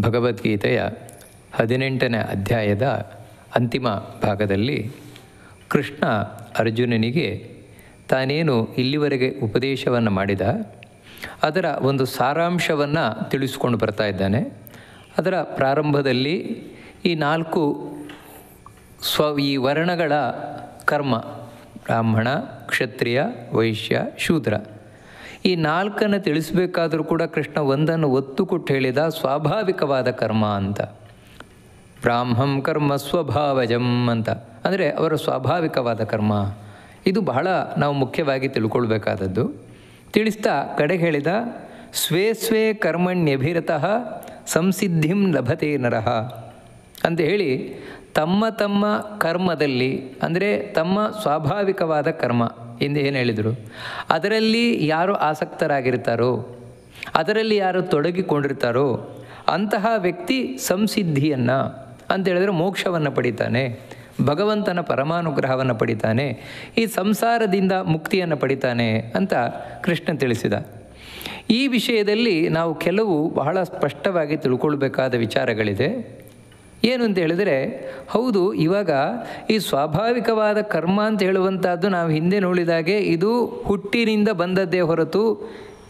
ಭಗವದ್ಗೀತೆಯ 18ನೇ ಅಧ್ಯಾಯದ ಅಂತಿಮ ಭಾಗದಲ್ಲಿ ಕೃಷ್ಣ ಅರ್ಜುನನಿಗೆ ತಾನೇನು ಇಲ್ಲಿವರೆಗೆ ಉಪದೇಶವನ್ನು ಮಾಡಿದ ಅದರ ಒಂದು ಸಾರಾಂಶವನ್ನು ತಿಳಿಸ್ಕೊಂಡು ಬರ್ತಾ ಇದ್ದಾನೆ. ಅದರ ಪ್ರಾರಂಭದಲ್ಲಿ ಈ 4 ಈ ವರ್ಣಗಳ ಕರ್ಮ, ಬ್ರಾಹ್ಮಣ, ಕ್ಷತ್ರಿಯ, ವೈಶ್ಯ, ಶೂದ್ರ, ಈ 4 ತಿಳಿಸಬೇಕಾದರೂ ಕೂಡ ಕೃಷ್ಣ ಒಂದನ್ನು ಒತ್ತು ಕೊಟ್ಟು ಹೇಳಿದ, ಸ್ವಾಭಾವಿಕವಾದ ಕರ್ಮ ಅಂತ. ಬ್ರಾಹ್ಮಂ ಕರ್ಮ ಸ್ವಭಾವಜಂ ಅಂತ, ಅಂದರೆ ಅವರ ಸ್ವಾಭಾವಿಕವಾದ ಕರ್ಮ. ಇದು ಬಹಳ ನಾವು ಮುಖ್ಯವಾಗಿ ತಿಳ್ಕೊಳ್ಬೇಕಾದದ್ದು. ತಿಳಿಸ್ತಾ ಕಡೆಗೆ ಹೇಳಿದ, ಸ್ವೇ ಸ್ವೇ ಕರ್ಮಣ್ಯಭಿರತಃ ಸಂಸಿದ್ಧಿಂ ಲಭತೆ ನರಃ ಅಂತ ಹೇಳಿ, ತಮ್ಮ ತಮ್ಮ ಕರ್ಮದಲ್ಲಿ, ಅಂದರೆ ತಮ್ಮ ಸ್ವಾಭಾವಿಕವಾದ ಕರ್ಮ ಎಂದು ಏನು ಹೇಳಿದರು, ಅದರಲ್ಲಿ ಯಾರು ಆಸಕ್ತರಾಗಿರ್ತಾರೋ, ಅದರಲ್ಲಿ ಯಾರು ತೊಡಗಿಕೊಂಡಿರ್ತಾರೋ ಅಂತಹ ವ್ಯಕ್ತಿ ಸಂಸಿದ್ಧಿಯನ್ನು ಅಂತ ಹೇಳಿದ್ರೆ ಮೋಕ್ಷವನ್ನು ಪಡಿತಾನೆ, ಭಗವಂತನ ಪರಮಾನುಗ್ರಹವನ್ನು ಪಡಿತಾನೆ, ಈ ಸಂಸಾರದಿಂದ ಮುಕ್ತಿಯನ್ನು ಪಡಿತಾನೆ ಅಂತ ಕೃಷ್ಣ ತಿಳಿಸಿದ. ಈ ವಿಷಯದಲ್ಲಿ ನಾವು ಕೆಲವು ಬಹಳ ಸ್ಪಷ್ಟವಾಗಿ ತಿಳ್ಕೊಳ್ಬೇಕಾದ ವಿಚಾರಗಳಿದೆ. ಏನು ಅಂತ ಹೇಳಿದರೆ, ಹೌದು, ಇವಾಗ ಈ ಸ್ವಾಭಾವಿಕವಾದ ಕರ್ಮ ಅಂತ ಹೇಳುವಂಥದ್ದು ನಾವು ಹಿಂದೆ ನೋಡಿದಾಗೆ ಇದು ಹುಟ್ಟಿನಿಂದ ಬಂದದ್ದೇ ಹೊರತು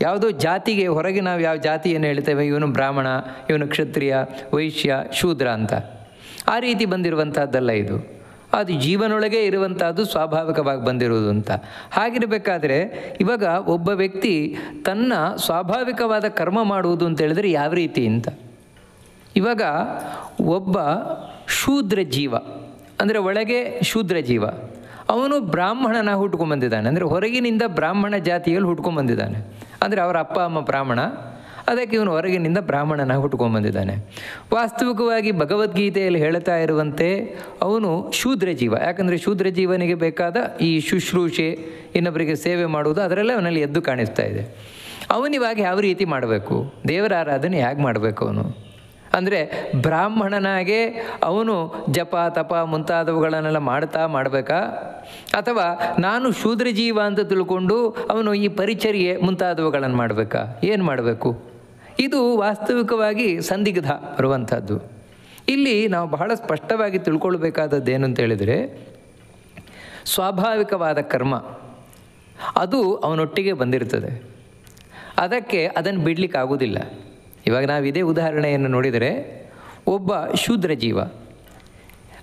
ಯಾವುದೋ ಜಾತಿಗೆ ಹೊರಗೆ ನಾವು ಯಾವ ಜಾತಿಯನ್ನು ಹೇಳ್ತೇವೆ, ಇವನು ಬ್ರಾಹ್ಮಣ, ಇವನು ಕ್ಷತ್ರಿಯ, ವೈಶ್ಯ, ಶೂದ್ರ ಅಂತ, ಆ ರೀತಿ ಬಂದಿರುವಂಥದ್ದಲ್ಲ. ಇದು ಅದು ಜೀವನೊಳಗೆ ಇರುವಂಥದ್ದು, ಸ್ವಾಭಾವಿಕವಾಗಿ ಬಂದಿರುವುದು ಅಂತ. ಹಾಗಿರಬೇಕಾದ್ರೆ ಇವಾಗ ಒಬ್ಬ ವ್ಯಕ್ತಿ ತನ್ನ ಸ್ವಾಭಾವಿಕವಾದ ಕರ್ಮ ಮಾಡುವುದು ಅಂತ ಹೇಳಿದರೆ ಯಾವ ರೀತಿ ಅಂತ, ಇವಾಗ ಒಬ್ಬ ಶೂದ್ರ ಜೀವ, ಅಂದರೆ ಒಳಗೆ ಶೂದ್ರ ಜೀವ, ಅವನು ಬ್ರಾಹ್ಮಣನ ಹುಟ್ಕೊಂಡ್ಬಂದಿದ್ದಾನೆ, ಅಂದರೆ ಹೊರಗಿನಿಂದ ಬ್ರಾಹ್ಮಣ ಜಾತಿಯಲ್ಲಿ ಹುಟ್ಕೊಂಡ್ಬಂದಿದ್ದಾನೆ, ಅಂದರೆ ಅವರ ಅಪ್ಪ ಅಮ್ಮ ಬ್ರಾಹ್ಮಣ, ಅದಕ್ಕೆ ಇವನು ಹೊರಗಿನಿಂದ ಬ್ರಾಹ್ಮಣನ ಹುಟ್ಕೊಂಡ್ಬಂದಿದ್ದಾನೆ. ವಾಸ್ತವಿಕವಾಗಿ ಭಗವದ್ಗೀತೆಯಲ್ಲಿ ಹೇಳ್ತಾ ಇರುವಂತೆ ಅವನು ಶೂದ್ರ ಜೀವ. ಯಾಕಂದರೆ ಶೂದ್ರ ಜೀವನಿಗೆ ಬೇಕಾದ ಈ ಶುಶ್ರೂಷೆ, ಇನ್ನೊಬ್ಬರಿಗೆ ಸೇವೆ ಮಾಡುವುದು, ಅದರಲ್ಲೇ ಅವನಲ್ಲಿ ಎದ್ದು ಕಾಣಿಸ್ತಾ ಇದೆ. ಅವನಿವಾಗ ಯಾವ ರೀತಿ ಮಾಡಬೇಕು, ದೇವರ ಆರಾಧನೆ ಹೇಗೆ ಮಾಡಬೇಕು ಅವನು, ಅಂದರೆ ಬ್ರಾಹ್ಮಣನಾಗೆ ಅವನು ಜಪ ತಪ ಮುಂತಾದವುಗಳನ್ನೆಲ್ಲ ಮಾಡಬೇಕಾ, ಅಥವಾ ನಾನು ಶೂದ್ರ ಜೀವ ಅಂತ ತಿಳ್ಕೊಂಡು ಅವನು ಈ ಪರಿಚರ್ಯೆ ಮುಂತಾದವುಗಳನ್ನು ಮಾಡಬೇಕಾ, ಏನು ಮಾಡಬೇಕು? ಇದು ವಾಸ್ತವಿಕವಾಗಿ ಸಂದಿಗ್ಧ ಬರುವಂಥದ್ದು. ಇಲ್ಲಿ ನಾವು ಬಹಳ ಸ್ಪಷ್ಟವಾಗಿ ತಿಳ್ಕೊಳ್ಬೇಕಾದದ್ದು ಏನು ಅಂತ ಹೇಳಿದರೆ, ಸ್ವಾಭಾವಿಕವಾದ ಕರ್ಮ ಅದು ಅವನೊಟ್ಟಿಗೆ ಬಂದಿರ್ತದೆ, ಅದನ್ನು ಬಿಡಲಿಕ್ಕೆ ಆಗೋದಿಲ್ಲ. ಇವಾಗ ನಾವು ಇದೇ ಉದಾಹರಣೆಯನ್ನು ನೋಡಿದರೆ, ಒಬ್ಬ ಶೂದ್ರ ಜೀವ,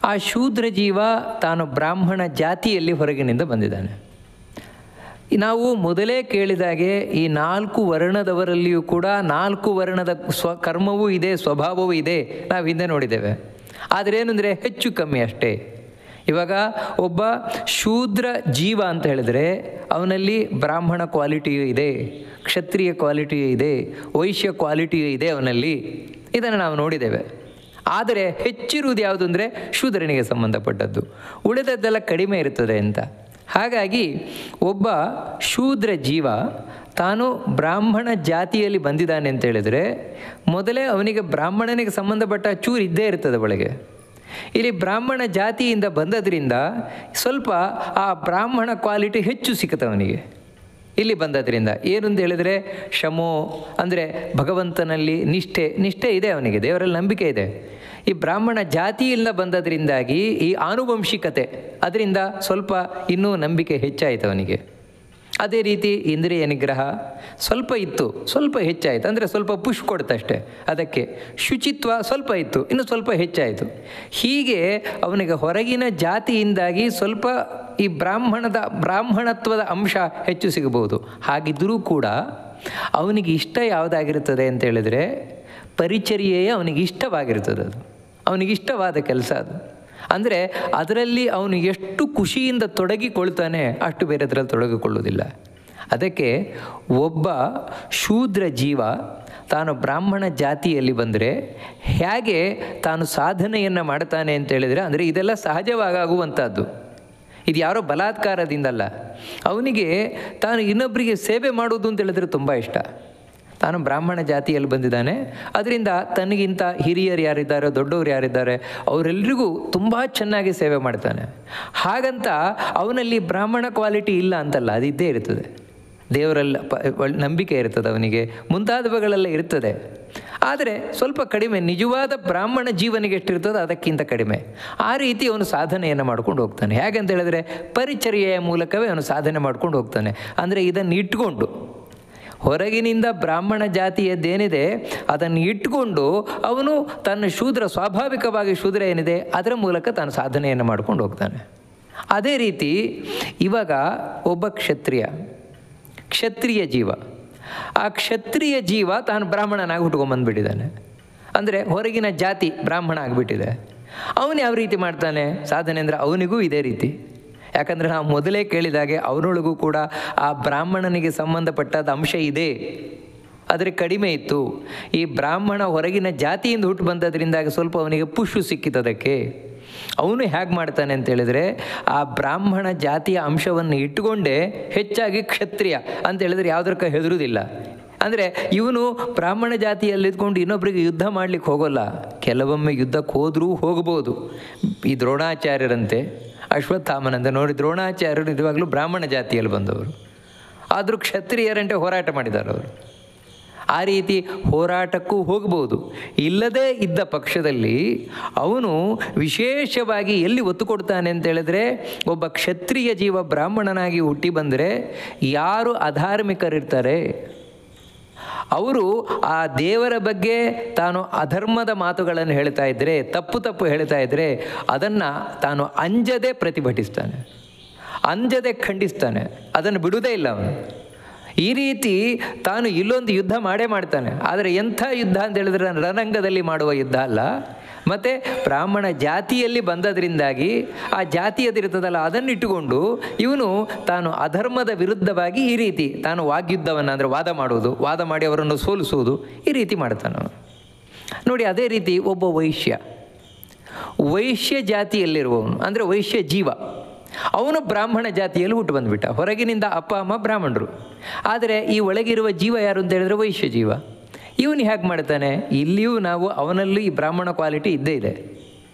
ಆ ಶೂದ್ರ ಜೀವ ತಾನು ಬ್ರಾಹ್ಮಣ ಜಾತಿಯಲ್ಲಿ ಹೊರಗಿನಿಂದ ಬಂದಿದ್ದಾನೆ. ನಾವು ಮೊದಲೇ ಕೇಳಿದಾಗೆ ಈ 4 ವರ್ಣದವರಲ್ಲಿಯೂ ಕೂಡ 4 ವರ್ಣದ ಕರ್ಮವೂ ಇದೆ, ಸ್ವಭಾವವೂ ಇದೆ, ನಾವು ಹಿಂದೆ ನೋಡಿದ್ದೇವೆ. ಆದರೆ ಏನಂದರೆ ಹೆಚ್ಚು ಕಮ್ಮಿ ಅಷ್ಟೇ. ಇವಾಗ ಒಬ್ಬ ಶೂದ್ರ ಜೀವ ಅಂತ ಹೇಳಿದರೆ ಅವನಲ್ಲಿ ಬ್ರಾಹ್ಮಣ ಕ್ವಾಲಿಟಿಯೂ ಇದೆ, ಕ್ಷತ್ರಿಯ ಕ್ವಾಲಿಟಿಯೂ ಇದೆ, ವೈಶ್ಯ ಕ್ವಾಲಿಟಿಯೂ ಇದೆ ಅವನಲ್ಲಿ, ಇದನ್ನು ನಾವು ನೋಡಿದ್ದೇವೆ. ಆದರೆ ಹೆಚ್ಚಿರುವುದು ಯಾವುದು ಅಂದರೆ ಶೂದ್ರನಿಗೆ ಸಂಬಂಧಪಟ್ಟದ್ದು, ಉಳಿದದ್ದೆಲ್ಲ ಕಡಿಮೆ ಇರ್ತದೆ ಅಂತ. ಹಾಗಾಗಿ ಒಬ್ಬ ಶೂದ್ರ ಜೀವ ತಾನು ಬ್ರಾಹ್ಮಣ ಜಾತಿಯಲ್ಲಿ ಬಂದಿದ್ದಾನೆ ಅಂತ ಹೇಳಿದರೆ ಮೊದಲೇ ಅವನಿಗೆ ಬ್ರಾಹ್ಮಣನಿಗೆ ಸಂಬಂಧಪಟ್ಟ ಚೂರು ಇದ್ದೇ ಇರ್ತದೆ ಒಳಗೆ. ಇಲ್ಲಿ ಬ್ರಾಹ್ಮಣ ಜಾತಿಯಿಂದ ಬಂದದ್ರಿಂದ ಸ್ವಲ್ಪ ಆ ಬ್ರಾಹ್ಮಣ ಕ್ವಾಲಿಟಿ ಹೆಚ್ಚು ಸಿಕ್ಕುತ್ತೆ ಅವನಿಗೆ. ಇಲ್ಲಿ ಬಂದದ್ರಿಂದ ಏನು ಅಂತ ಹೇಳಿದರೆ ಶಮೋ, ಅಂದರೆ ಭಗವಂತನಲ್ಲಿ ನಿಷ್ಠೆ ಇದೆ ಅವನಿಗೆ, ದೇವರಲ್ಲಿ ನಂಬಿಕೆ ಇದೆ. ಈ ಬ್ರಾಹ್ಮಣ ಜಾತಿಯಿಂದ ಬಂದದ್ರಿಂದಾಗಿ ಈ ಆನುವಂಶಿಕತೆ ಅದರಿಂದ ಸ್ವಲ್ಪ ಇನ್ನೂ ನಂಬಿಕೆ ಹೆಚ್ಚಾಯಿತು ಅವನಿಗೆ. ಅದೇ ರೀತಿ ಇಂದ್ರಿಯ ನಿಗ್ರಹ ಸ್ವಲ್ಪ ಇತ್ತು, ಸ್ವಲ್ಪ ಹೆಚ್ಚಾಯಿತು, ಅಂದರೆ ಸ್ವಲ್ಪ ಪುಷ್ ಕೊಡ್ತಷ್ಟೇ ಅದಕ್ಕೆ. ಶುಚಿತ್ವ ಸ್ವಲ್ಪ ಇತ್ತು, ಇನ್ನು ಸ್ವಲ್ಪ ಹೆಚ್ಚಾಯಿತು. ಹೀಗೆ ಅವನಿಗೆ ಹೊರಗಿನ ಜಾತಿಯಿಂದಾಗಿ ಸ್ವಲ್ಪ ಈ ಬ್ರಾಹ್ಮಣತ್ವದ ಅಂಶ ಹೆಚ್ಚು ಸಿಗಬಹುದು. ಹಾಗಿದ್ದರೂ ಕೂಡ ಅವನಿಗೆ ಇಷ್ಟ ಯಾವುದಾಗಿರ್ತದೆ ಅಂತ ಹೇಳಿದರೆ ಪರಿಚರ್ಯೆಯೇ ಅವನಿಗೆ ಇಷ್ಟವಾಗಿರ್ತದೆ, ಅದು ಅವನಿಗಿಷ್ಟವಾದ ಕೆಲಸ ಅದು. ಅಂದರೆ ಅದರಲ್ಲಿ ಅವನು ಎಷ್ಟು ಖುಷಿಯಿಂದ ತೊಡಗಿಕೊಳ್ತಾನೆ ಅಷ್ಟು ಬೇರೆ ಅದರಲ್ಲಿ ತೊಡಗಿಕೊಳ್ಳುವುದಿಲ್ಲ. ಅದಕ್ಕೆ ಒಬ್ಬ ಶೂದ್ರ ಜೀವ ತಾನು ಬ್ರಾಹ್ಮಣ ಜಾತಿಯಲ್ಲಿ ಬಂದರೆ ಹೇಗೆ ತಾನು ಸಾಧನೆಯನ್ನು ಮಾಡ್ತಾನೆ ಅಂತ ಹೇಳಿದರೆ, ಅಂದರೆ ಇದೆಲ್ಲ ಸಹಜವಾಗುವಂಥದ್ದು, ಇದು ಯಾರೋ ಬಲಾತ್ಕಾರದಿಂದಲ್ಲ. ಅವನಿಗೆ ತಾನು ಇನ್ನೊಬ್ಬರಿಗೆ ಸೇವೆ ಮಾಡುವುದು ಅಂತ ಹೇಳಿದ್ರೆ ತುಂಬ ಇಷ್ಟ. ತಾನು ಬ್ರಾಹ್ಮಣ ಜಾತಿಯಲ್ಲಿ ಬಂದಿದ್ದಾನೆ, ಅದರಿಂದ ತನಗಿಂತ ಹಿರಿಯರು ಯಾರಿದ್ದಾರೆ, ದೊಡ್ಡವರು ಯಾರಿದ್ದಾರೆ, ಅವರೆಲ್ಲರಿಗೂ ತುಂಬ ಚೆನ್ನಾಗಿ ಸೇವೆ ಮಾಡ್ತಾನೆ. ಹಾಗಂತ ಅವನಲ್ಲಿ ಬ್ರಾಹ್ಮಣ ಕ್ವಾಲಿಟಿ ಇಲ್ಲ ಅಂತಲ್ಲ, ಅದಿದ್ದೇ ಇರ್ತದೆ. ದೇವರೆಲ್ಲ ನಂಬಿಕೆ ಇರ್ತದೆ ಅವನಿಗೆ, ಮುಂತಾದವುಗಳೆಲ್ಲ ಇರ್ತದೆ. ಆದರೆ ಸ್ವಲ್ಪ ಕಡಿಮೆ, ನಿಜವಾದ ಬ್ರಾಹ್ಮಣ ಜೀವನಿಗೆ ಎಷ್ಟಿರ್ತದೋ ಅದಕ್ಕಿಂತ ಕಡಿಮೆ. ಆ ರೀತಿ ಅವನು ಸಾಧನೆಯನ್ನು ಮಾಡ್ಕೊಂಡು ಹೋಗ್ತಾನೆ. ಹೇಗಂತ ಹೇಳಿದ್ರೆ ಪರಿಚರ್ಯೆಯ ಮೂಲಕವೇ ಅವನು ಸಾಧನೆ ಮಾಡ್ಕೊಂಡು ಹೋಗ್ತಾನೆ. ಅಂದರೆ ಇದನ್ನು ಇಟ್ಕೊಂಡು, ಹೊರಗಿನಿಂದ ಬ್ರಾಹ್ಮಣ ಜಾತಿಯದ್ದೇನಿದೆ ಅದನ್ನು ಇಟ್ಕೊಂಡು ಅವನು ತನ್ನ ಶೂದ್ರ, ಸ್ವಾಭಾವಿಕವಾಗಿ ಶೂದ್ರ ಏನಿದೆ ಅದರ ಮೂಲಕ ತಾನು ಸಾಧನೆಯನ್ನು ಮಾಡ್ಕೊಂಡು ಹೋಗ್ತಾನೆ. ಅದೇ ರೀತಿ ಇವಾಗ ಒಬ್ಬ ಕ್ಷತ್ರಿಯ ಜೀವ, ಆ ಕ್ಷತ್ರಿಯ ಜೀವ ತಾನು ಬ್ರಾಹ್ಮಣನಾಗಿ ಹುಟ್ಕೊಂಬಂದುಬಿಟ್ಟಿದ್ದಾನೆ. ಅಂದರೆ ಹೊರಗಿನ ಜಾತಿ ಬ್ರಾಹ್ಮಣ ಆಗಿಬಿಟ್ಟಿದೆ. ಅವನು ಯಾವ ರೀತಿ ಮಾಡ್ತಾನೆ ಸಾಧನೆ ಅಂದರೆ ಅವನಿಗೂ ಇದೇ ರೀತಿ. ಯಾಕಂದರೆ ನಾವು ಮೊದಲೇ ಕೇಳಿದಾಗೆ ಅವನೊಳಗೂ ಕೂಡ ಆ ಬ್ರಾಹ್ಮಣನಿಗೆ ಸಂಬಂಧಪಟ್ಟಾದ ಅಂಶ ಇದೆ, ಆದರೆ ಕಡಿಮೆ ಇತ್ತು. ಈ ಬ್ರಾಹ್ಮಣ ಹೊರಗಿನ ಜಾತಿಯಿಂದ ಹುಟ್ಟು ಬಂದದ್ರಿಂದಾಗಿ ಸ್ವಲ್ಪ ಅವನಿಗೆ ಪುಷು ಸಿಕ್ಕಿತದಕ್ಕೆ. ಅವನು ಹೇಗೆ ಮಾಡ್ತಾನೆ ಅಂತೇಳಿದರೆ ಆ ಬ್ರಾಹ್ಮಣ ಜಾತಿಯ ಅಂಶವನ್ನು ಇಟ್ಟುಕೊಂಡೇ ಹೆಚ್ಚಾಗಿ ಕ್ಷತ್ರಿಯ ಅಂತೇಳಿದರೆ ಯಾವುದಕ್ಕೆ ಹೆದರುವುದಿಲ್ಲ. ಅಂದರೆ ಇವನು ಬ್ರಾಹ್ಮಣ ಜಾತಿಯಲ್ಲಿದ್ಕೊಂಡು ಇನ್ನೊಬ್ಬರಿಗೆ ಯುದ್ಧ ಮಾಡಲಿಕ್ಕೆ ಹೋಗೋಲ್ಲ. ಕೆಲವೊಮ್ಮೆ ಯುದ್ಧಕ್ಕೆ ಹೋದರೂ ಹೋಗ್ಬೋದು. ಈ ದ್ರೋಣಾಚಾರ್ಯರಂತೆ, ಅಶ್ವತ್ಥಾಮನಂತೆ ನೋಡಿ, ದ್ರೋಣಾಚಾರ್ಯರು ನಿಜವಾಗಲೂ ಬ್ರಾಹ್ಮಣ ಜಾತಿಯಲ್ಲಿ ಬಂದವರು, ಆದರೂ ಕ್ಷತ್ರಿಯರಂತೆ ಹೋರಾಟ ಮಾಡಿದ್ದಾರೆ ಅವರು. ಆ ರೀತಿ ಹೋರಾಟಕ್ಕೂ ಹೋಗ್ಬೋದು. ಇಲ್ಲದೇ ಇದ್ದ ಪಕ್ಷದಲ್ಲಿ ಅವನು ವಿಶೇಷವಾಗಿ ಎಲ್ಲಿ ಒತ್ತು ಕೊಡ್ತಾನೆ ಅಂತೇಳಿದ್ರೆ, ಒಬ್ಬ ಕ್ಷತ್ರಿಯ ಜೀವ ಬ್ರಾಹ್ಮಣನಾಗಿ ಹುಟ್ಟಿ ಬಂದರೆ ಯಾರು ಅಧಾರ್ಮಿಕರಿರ್ತಾರೆ ಅವರು ಆ ದೇವರ ಬಗ್ಗೆ ತಾನು ಅಧರ್ಮದ ಮಾತುಗಳನ್ನು ಹೇಳ್ತಾ ಇದ್ದರೆ, ತಪ್ಪು ಹೇಳ್ತಾ ಇದ್ದರೆ ಅದನ್ನು ತಾನು ಅಂಜದೆ ಪ್ರತಿಭಟಿಸ್ತಾನೆ, ಅಂಜದೆ ಖಂಡಿಸ್ತಾನೆ, ಅದನ್ನು ಬಿಡುವುದೇ ಇಲ್ಲ ಅವನು. ಈ ರೀತಿ ತಾನು ಇಲ್ಲೊಂದು ಯುದ್ಧ ಮಾಡ್ತಾನೆ. ಆದರೆ ಎಂಥ ಯುದ್ಧ ಅಂತ ಹೇಳಿದ್ರೆ ರಣರಂಗದಲ್ಲಿ ಮಾಡುವ ಯುದ್ಧ ಅಲ್ಲ. ಮತ್ತು ಬ್ರಾಹ್ಮಣ ಜಾತಿಯಲ್ಲಿ ಬಂದದ್ರಿಂದಾಗಿ ಆ ಜಾತಿಯದಿರ್ತದಲ್ಲ ಅದನ್ನಿಟ್ಟುಕೊಂಡು ಇವನು ತಾನು ಅಧರ್ಮದ ವಿರುದ್ಧವಾಗಿ ಈ ರೀತಿ ತಾನು ವಾಗ್ಯುದ್ಧವನ್ನು, ಅಂದರೆ ವಾದ ಮಾಡಿ ಅವರನ್ನು ಸೋಲಿಸುವುದು, ಈ ರೀತಿ ಮಾಡ್ತಾನೆ ಅವನು. ನೋಡಿ, ಅದೇ ರೀತಿ ಒಬ್ಬ ವೈಶ್ಯ ಜಾತಿಯಲ್ಲಿರುವವನು, ಅಂದರೆ ವೈಶ್ಯ ಜೀವ, ಅವನು ಬ್ರಾಹ್ಮಣ ಜಾತಿಯಲ್ಲಿ ಹುಟ್ಟು ಬಂದುಬಿಟ್ಟ. ಹೊರಗಿನಿಂದ ಅಪ್ಪ ಅಮ್ಮ ಬ್ರಾಹ್ಮಣರು, ಆದರೆ ಈ ಒಳಗಿರುವ ಜೀವ ಯಾರು ಅಂತ ಹೇಳಿದ್ರೆ ವೈಶ್ಯ ಜೀವ. ಇವನು ಹೇಗೆ ಮಾಡ್ತಾನೆ, ಇಲ್ಲಿಯೂ ನಾವು ಅವನಲ್ಲಿ ಈ ಬ್ರಾಹ್ಮಣ ಕ್ವಾಲಿಟಿ ಇದ್ದೇ ಇದೆ.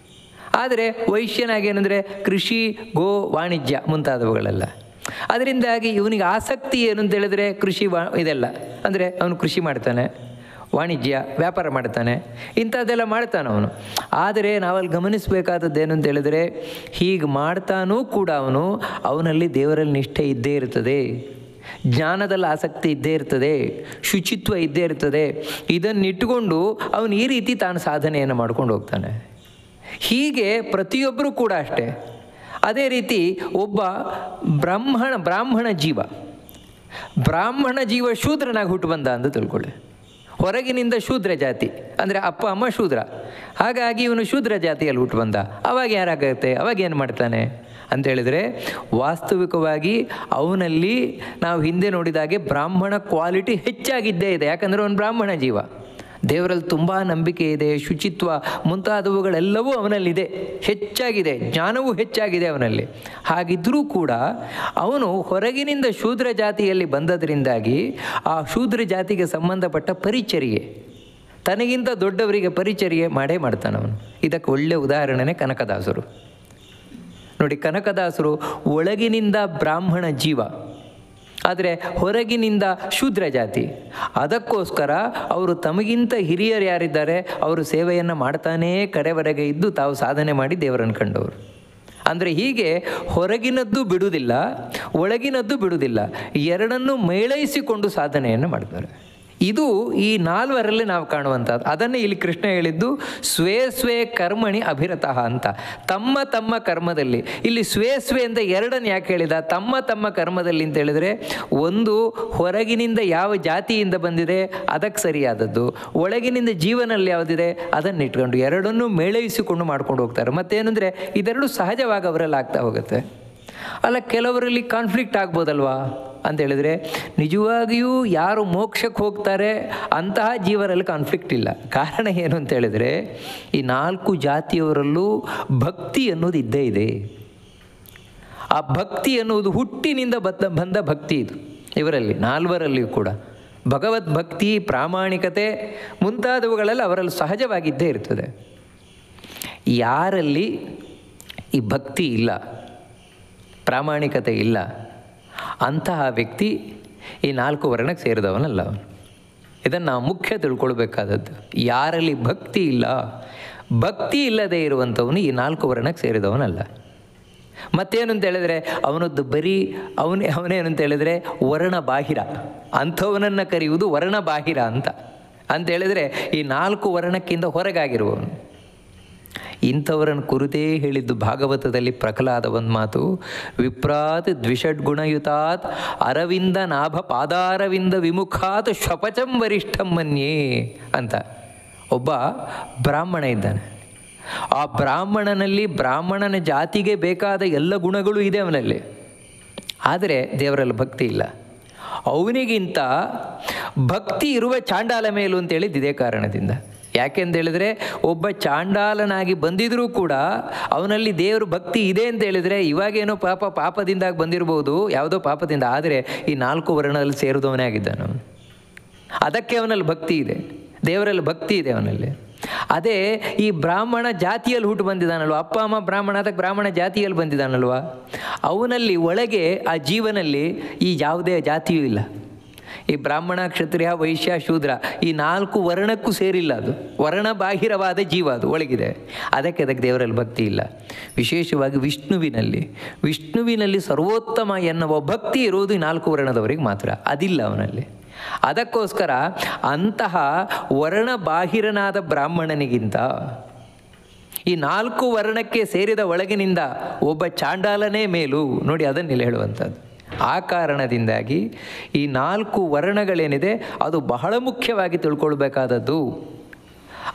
ಆದರೆ ವೈಶ್ಯನಾಗಿ ಏನಂದರೆ ಕೃಷಿ, ಗೋ, ವಾಣಿಜ್ಯ ಮುಂತಾದವುಗಳೆಲ್ಲ. ಅದರಿಂದಾಗಿ ಇವನಿಗೆ ಆಸಕ್ತಿ ಏನು ಅಂತ ಹೇಳಿದ್ರೆ ಕೃಷಿ, ಇದೆಲ್ಲ. ಅಂದರೆ ಅವನು ಕೃಷಿ ಮಾಡ್ತಾನೆ, ವಾಣಿಜ್ಯ ವ್ಯಾಪಾರ ಮಾಡ್ತಾನೆ, ಇಂಥದ್ದೆಲ್ಲ ಮಾಡ್ತಾನೆ ಅವನು. ಆದರೆ ನಾವಲ್ಲಿ ಗಮನಿಸಬೇಕಾದದ್ದೇನು ಅಂತ ಹೇಳಿದರೆ, ಹೀಗೆ ಮಾಡ್ತಾನೂ ಕೂಡ ಅವನಲ್ಲಿ ದೇವರಲ್ಲಿ ನಿಷ್ಠೆ ಇದ್ದೇ ಇರ್ತದೆ, ಜ್ಞಾನದಲ್ಲಿ ಆಸಕ್ತಿ ಇದ್ದೇ ಇರ್ತದೆ, ಶುಚಿತ್ವ ಇದ್ದೇ ಇರ್ತದೆ. ಇದನ್ನಿಟ್ಟುಕೊಂಡು ಅವನು ಈ ರೀತಿ ತಾನು ಸಾಧನೆಯನ್ನು ಮಾಡ್ಕೊಂಡು ಹೋಗ್ತಾನೆ. ಹೀಗೆ ಪ್ರತಿಯೊಬ್ಬರೂ ಕೂಡ ಅಷ್ಟೇ. ಅದೇ ರೀತಿ ಒಬ್ಬ ಬ್ರಾಹ್ಮಣ ಜೀವ ಶೂದ್ರನಾಗಿ ಹುಟ್ಟು ಬಂದ ಅಂತ ತಿಳ್ಕೊಳ್ಳಿ. ಹೊರಗಿನಿಂದ ಶೂದ್ರ ಜಾತಿ, ಅಂದರೆ ಅಪ್ಪ ಅಮ್ಮ ಶೂದ್ರ, ಹಾಗಾಗಿ ಇವನು ಶೂದ್ರ ಜಾತಿಯಲ್ಲಿ ಹುಟ್ಟು ಬಂದ. ಅವಾಗ ಯಾರಾಗುತ್ತೆ, ಅವಾಗ ಏನು ಮಾಡ್ತಾನೆ ಅಂತೇಳಿದರೆ, ವಾಸ್ತವಿಕವಾಗಿ ಅವನಲ್ಲಿ ನಾವು ಹಿಂದೆ ನೋಡಿದಾಗೆ ಬ್ರಾಹ್ಮಣ ಕ್ವಾಲಿಟಿ ಹೆಚ್ಚಾಗಿದ್ದೇ ಇದೆ. ಯಾಕಂದರೆ ಅವನು ಬ್ರಾಹ್ಮಣ ಜೀವ, ದೇವರಲ್ಲಿ ತುಂಬ ನಂಬಿಕೆ ಇದೆ, ಶುಚಿತ್ವ ಮುಂತಾದವುಗಳೆಲ್ಲವೂ ಅವನಲ್ಲಿದೆ, ಹೆಚ್ಚಾಗಿದೆ, ಜ್ಞಾನವೂ ಹೆಚ್ಚಾಗಿದೆ ಅವನಲ್ಲಿ. ಹಾಗಿದ್ದರೂ ಕೂಡ ಅವನು ಹೊರಗಿನಿಂದ ಶೂದ್ರ ಜಾತಿಯಲ್ಲಿ ಬಂದದ್ರಿಂದಾಗಿ ಆ ಶೂದ್ರ ಜಾತಿಗೆ ಸಂಬಂಧಪಟ್ಟ ಪರಿಚರ್ಯೆ, ತನಗಿಂತ ದೊಡ್ಡವರಿಗೆ ಪರಿಚರ್ಯೆ ಮಾಡ್ತಾನೆ ಅವನು. ಇದಕ್ಕೆ ಒಳ್ಳೆಯ ಉದಾಹರಣೆನೇ ಕನಕದಾಸರು. ನೋಡಿ, ಕನಕದಾಸರು ಒಳಗಿನಿಂದ ಬ್ರಾಹ್ಮಣ ಜೀವ, ಆದರೆ ಹೊರಗಿನಿಂದ ಶೂದ್ರ ಜಾತಿ. ಅದಕ್ಕೋಸ್ಕರ ಅವರು ತಮಗಿಂತ ಹಿರಿಯರು ಯಾರಿದ್ದಾರೆ ಅವರು ಸೇವೆಯನ್ನು ಮಾಡ್ತಾನೇ ಕಡೆವರೆಗೆ ಇದ್ದು ತಾವು ಸಾಧನೆ ಮಾಡಿ ದೇವರನ್ನು ಕಂಡವರು. ಅಂದರೆ ಹೀಗೆ ಹೊರಗಿನದ್ದು ಬಿಡುವುದಿಲ್ಲ, ಒಳಗಿನದ್ದು ಬಿಡುವುದಿಲ್ಲ, ಎರಡನ್ನೂ ಮೇಳೈಸಿಕೊಂಡು ಸಾಧನೆಯನ್ನು ಮಾಡ್ತಾರೆ. ಇದು ಈ ನಾಲ್ವರಲ್ಲಿ ನಾವು ಕಾಣುವಂಥದ್ದು. ಅದನ್ನೇ ಇಲ್ಲಿ ಕೃಷ್ಣ ಹೇಳಿದ್ದು ಸ್ವೇ ಕರ್ಮಣಿ ಅಭಿರತಃ ಅಂತ. ತಮ್ಮ ಕರ್ಮದಲ್ಲಿ, ಇಲ್ಲಿ ಸ್ವೇ ಅಂತ ಎರಡನ್ನು ಯಾಕೆ ಹೇಳಿದ, ತಮ್ಮ ಕರ್ಮದಲ್ಲಿ ಅಂತ ಹೇಳಿದರೆ, ಒಂದು ಹೊರಗಿನಿಂದ ಯಾವ ಜಾತಿಯಿಂದ ಬಂದಿದೆ ಅದಕ್ಕೆ ಸರಿಯಾದದ್ದು, ಒಳಗಿನಿಂದ ಜೀವನಲ್ಲಿ ಯಾವುದಿದೆ ಅದನ್ನು ಇಟ್ಕೊಂಡು ಎರಡನ್ನೂ ಮೇಳೈಸಿಕೊಂಡು ಮಾಡ್ಕೊಂಡು ಹೋಗ್ತಾರೆ. ಮತ್ತೇನೆಂದರೆ ಇದೆರಡು ಸಹಜವಾಗಿ ಅವರಲ್ಲಿ ಆಗ್ತಾ ಹೋಗುತ್ತೆ. ಅಲ್ಲ, ಕೆಲವರಲ್ಲಿ ಕಾನ್ಫ್ಲಿಕ್ಟ್ ಆಗ್ಬೋದಲ್ವಾ ಅಂತ ಹೇಳಿದರೆ, ನಿಜವಾಗಿಯೂ ಯಾರು ಮೋಕ್ಷಕ್ಕೆ ಹೋಗ್ತಾರೆ ಅಂತಹ ಜೀವರಲ್ಲಿ ಕಾನ್ಫ್ಲಿಕ್ಟ್ ಇಲ್ಲ. ಕಾರಣ ಏನು ಅಂತ ಹೇಳಿದರೆ, ಈ 4 ಜಾತಿಯವರಲ್ಲೂ ಭಕ್ತಿ ಅನ್ನೋದು ಇದ್ದೇ ಇದೆ. ಆ ಭಕ್ತಿ ಅನ್ನೋದು ಹುಟ್ಟಿನಿಂದ ಬಂದ ಭಕ್ತಿ ಇದು. ಇವರಲ್ಲಿ 4ರಲ್ಲಿಯೂ ಕೂಡ ಭಗವದ್ಭಕ್ತಿ, ಪ್ರಾಮಾಣಿಕತೆ ಮುಂತಾದವುಗಳೆಲ್ಲ ಅವರಲ್ಲಿ ಸಹಜವಾಗಿದ್ದೇ ಇರ್ತದೆ. ಯಾರಲ್ಲಿ ಈ ಭಕ್ತಿ ಇಲ್ಲ, ಪ್ರಾಮಾಣಿಕತೆ ಇಲ್ಲ, ಅಂತಹ ವ್ಯಕ್ತಿ ಈ 4 ವರ್ಣಕ್ಕೆ ಸೇರಿದವನಲ್ಲ ಅವನು. ಇದನ್ನು ನಾವು ಮುಖ್ಯ ತಿಳ್ಕೊಳ್ಬೇಕಾದದ್ದು. ಯಾರಲ್ಲಿ ಭಕ್ತಿ ಇಲ್ಲ, ಭಕ್ತಿ ಇಲ್ಲದೆ ಇರುವಂಥವನು ಈ 4 ವರ್ಣಕ್ಕೆ ಸೇರಿದವನಲ್ಲ. ಮತ್ತೇನು ಅಂತ ಹೇಳಿದ್ರೆ ಅವನದ್ದು ಬರೀ ಅವನೇನು ಅಂತ ಹೇಳಿದ್ರೆ ವರ್ಣ ಬಾಹಿರ, ಅಂಥವನನ್ನು ಕರೆಯುವುದು ವರ್ಣ ಬಾಹಿರ ಅಂತ ಹೇಳಿದರೆ ಈ 4 ವರ್ಣಕ್ಕಿಂತ ಹೊರಗಾಗಿರುವವನು. ಇಂಥವರನ್ನು ಕುರಿತೇ ಹೇಳಿದ್ದು ಭಾಗವತದಲ್ಲಿ ಪ್ರಹ್ಲಾದ ಒಂದು ಮಾತು, ವಿಪ್ರಾತ್ ದ್ವಿಷಡ್ಗುಣಯುತಾತ್ ಅರವಿಂದ ನಾಭ ಪಾದಾರವಿಂದ ವಿಮುಖಾತ್ ಶ್ವಪಚಂ ವರಿಷ್ಠಂ ಮನ್ಯೇ ಅಂತ. ಒಬ್ಬ ಬ್ರಾಹ್ಮಣ ಇದ್ದಾನೆ. ಆ ಬ್ರಾಹ್ಮಣನಲ್ಲಿ ಬ್ರಾಹ್ಮಣನ ಜಾತಿಗೆ ಬೇಕಾದ ಎಲ್ಲ ಗುಣಗಳು ಇದೆ ಅವನಲ್ಲಿ, ಆದರೆ ದೇವರಲ್ಲಿ ಭಕ್ತಿ ಇಲ್ಲ. ಅವನಿಗಿಂತ ಭಕ್ತಿ ಇರುವ ಚಾಂಡಾಲ ಮೇಲು ಅಂತೇಳಿದ್ದು ಇದೇ ಕಾರಣದಿಂದ. ಯಾಕೆಂದೇಳಿದರೆ ಒಬ್ಬ ಚಾಂಡಾಲನಾಗಿ ಬಂದಿದ್ರೂ ಕೂಡ ಅವನಲ್ಲಿ ದೇವರು ಭಕ್ತಿ ಇದೆ ಅಂತ ಹೇಳಿದರೆ, ಇವಾಗೇನೋ ಪಾಪದಿಂದ ಬಂದಿರ್ಬೋದು, ಯಾವುದೋ ಪಾಪದಿಂದ, ಆದರೆ ಈ 4 ವರ್ಣದಲ್ಲಿ ಸೇರಿದವನೇ ಆಗಿದ್ದಾನೆ ಅವನು. ಅದಕ್ಕೆ ಅವನಲ್ಲಿ ಭಕ್ತಿ ಇದೆ, ದೇವರಲ್ಲಿ ಭಕ್ತಿ ಇದೆ ಅವನಲ್ಲಿ. ಅದೇ ಈ ಬ್ರಾಹ್ಮಣ ಜಾತಿಯಲ್ಲಿ ಹುಟ್ಟು ಬಂದಿದ್ದಾನಲ್ವ, ಅಪ್ಪ ಅಮ್ಮ ಬ್ರಾಹ್ಮಣ, ಅದಕ್ಕೆ ಬ್ರಾಹ್ಮಣ ಜಾತಿಯಲ್ಲಿ ಬಂದಿದ್ದಾನಲ್ವ, ಅವನಲ್ಲಿ ಒಳಗೆ ಆ ಜೀವನಲ್ಲಿ ಈ ಯಾವುದೇ ಜಾತಿಯೂ ಇಲ್ಲ. ಈ ಬ್ರಾಹ್ಮಣ, ಕ್ಷತ್ರಿಯ, ವೈಶ್ಯ, ಶೂದ್ರ ಈ 4 ವರ್ಣಕ್ಕೂ ಸೇರಿಲ್ಲ. ಅದು ವರ್ಣ ಬಾಹಿರವಾದ ಜೀವ, ಅದು ಒಳಗಿದೆ. ಅದಕ್ಕೆ ದೇವರಲ್ಲಿ ಭಕ್ತಿ ಇಲ್ಲ. ವಿಶೇಷವಾಗಿ ವಿಷ್ಣುವಿನಲ್ಲಿ ಸರ್ವೋತ್ತಮ ಎನ್ನುವ ಭಕ್ತಿ ಇರುವುದು ಈ 4 ವರ್ಣದವರಿಗೆ ಮಾತ್ರ, ಅದಿಲ್ಲ ಅವನಲ್ಲಿ. ಅದಕ್ಕೋಸ್ಕರ ಅಂತಹ ವರ್ಣ ಬಾಹಿರನಾದ ಬ್ರಾಹ್ಮಣನಿಗಿಂತ ಈ 4 ವರ್ಣಕ್ಕೆ ಸೇರಿದ ಒಳಗಿನಿಂದ ಒಬ್ಬ ಚಾಂಡಾಲನೇ ಮೇಲು. ನೋಡಿ, ಅದನ್ನೆಲ್ಲ ಹೇಳುವಂಥದ್ದು. ಆ ಕಾರಣದಿಂದಾಗಿ ಈ 4 ವರ್ಣಗಳೇನಿದೆ ಅದು ಬಹಳ ಮುಖ್ಯವಾಗಿ ತಿಳ್ಕೊಳ್ಬೇಕಾದದ್ದು,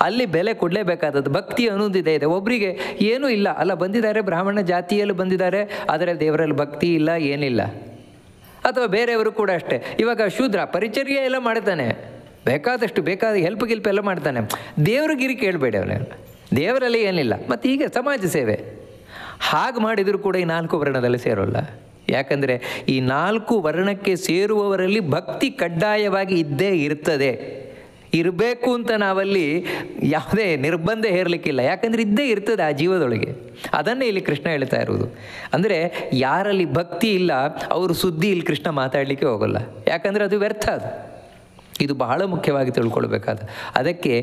ಅಲ್ಲಿ ಬೆಲೆ ಕೊಡಲೇಬೇಕಾದದ್ದು. ಭಕ್ತಿ ಅನ್ನೋದಿದೆ. ಒಬ್ಬರಿಗೆ ಏನೂ ಇಲ್ಲ, ಅಲ್ಲ ಬಂದಿದ್ದಾರೆ ಬ್ರಾಹ್ಮಣ ಜಾತಿಯಲ್ಲಿ ಬಂದಿದ್ದಾರೆ, ಆದರೆ ದೇವರಲ್ಲಿ ಭಕ್ತಿ ಇಲ್ಲ, ಏನಿಲ್ಲ. ಅಥವಾ ಬೇರೆಯವರು ಕೂಡ ಅಷ್ಟೇ. ಇವಾಗ ಶೂದ್ರ ಪರಿಚರ್ಯ ಎಲ್ಲ ಮಾಡ್ತಾನೆ, ಬೇಕಾದ ಹೆಲ್ಪ್ ಗಿಲ್ಪ್ ಎಲ್ಲ ಮಾಡ್ತಾನೆ, ದೇವ್ರಿಗಿರಿ ಕೇಳಬೇಡಿ ಅವನೇ, ದೇವರಲ್ಲಿ ಏನಿಲ್ಲ. ಮತ್ತು ಈಗ ಸಮಾಜ ಸೇವೆ ಹಾಗೆ ಮಾಡಿದರೂ ಕೂಡ ಈ 4 ವರ್ಣದಲ್ಲಿ ಸೇರೋಲ್ಲ. ಯಾಕಂದರೆ ಈ 4 ವರ್ಣಕ್ಕೆ ಸೇರುವವರಲ್ಲಿ ಭಕ್ತಿ ಕಡ್ಡಾಯವಾಗಿ ಇದ್ದೇ ಇರ್ತದೆ. ಇರಬೇಕು ಅಂತ ನಾವಲ್ಲಿ ಯಾವುದೇ ನಿರ್ಬಂಧ ಹೇರಲಿಕ್ಕಿಲ್ಲ, ಯಾಕಂದರೆ ಇದ್ದೇ ಇರ್ತದೆ ಆ ಜೀವದೊಳಗೆ. ಅದನ್ನೇ ಇಲ್ಲಿ ಕೃಷ್ಣ ಹೇಳ್ತಾ ಇರುವುದು. ಅಂದರೆ ಯಾರಲ್ಲಿ ಭಕ್ತಿ ಇಲ್ಲ ಅವರು ಸುದ್ದಿ ಇಲ್ಲಿ ಕೃಷ್ಣ ಮಾತಾಡಲಿಕ್ಕೆ ಹೋಗಲ್ಲ, ಯಾಕಂದರೆ ಅದು ವ್ಯರ್ಥ. ಇದು ಬಹಳ ಮುಖ್ಯವಾಗಿ ತಿಳ್ಕೊಳ್ಬೇಕಾದ. ಅದಕ್ಕೆ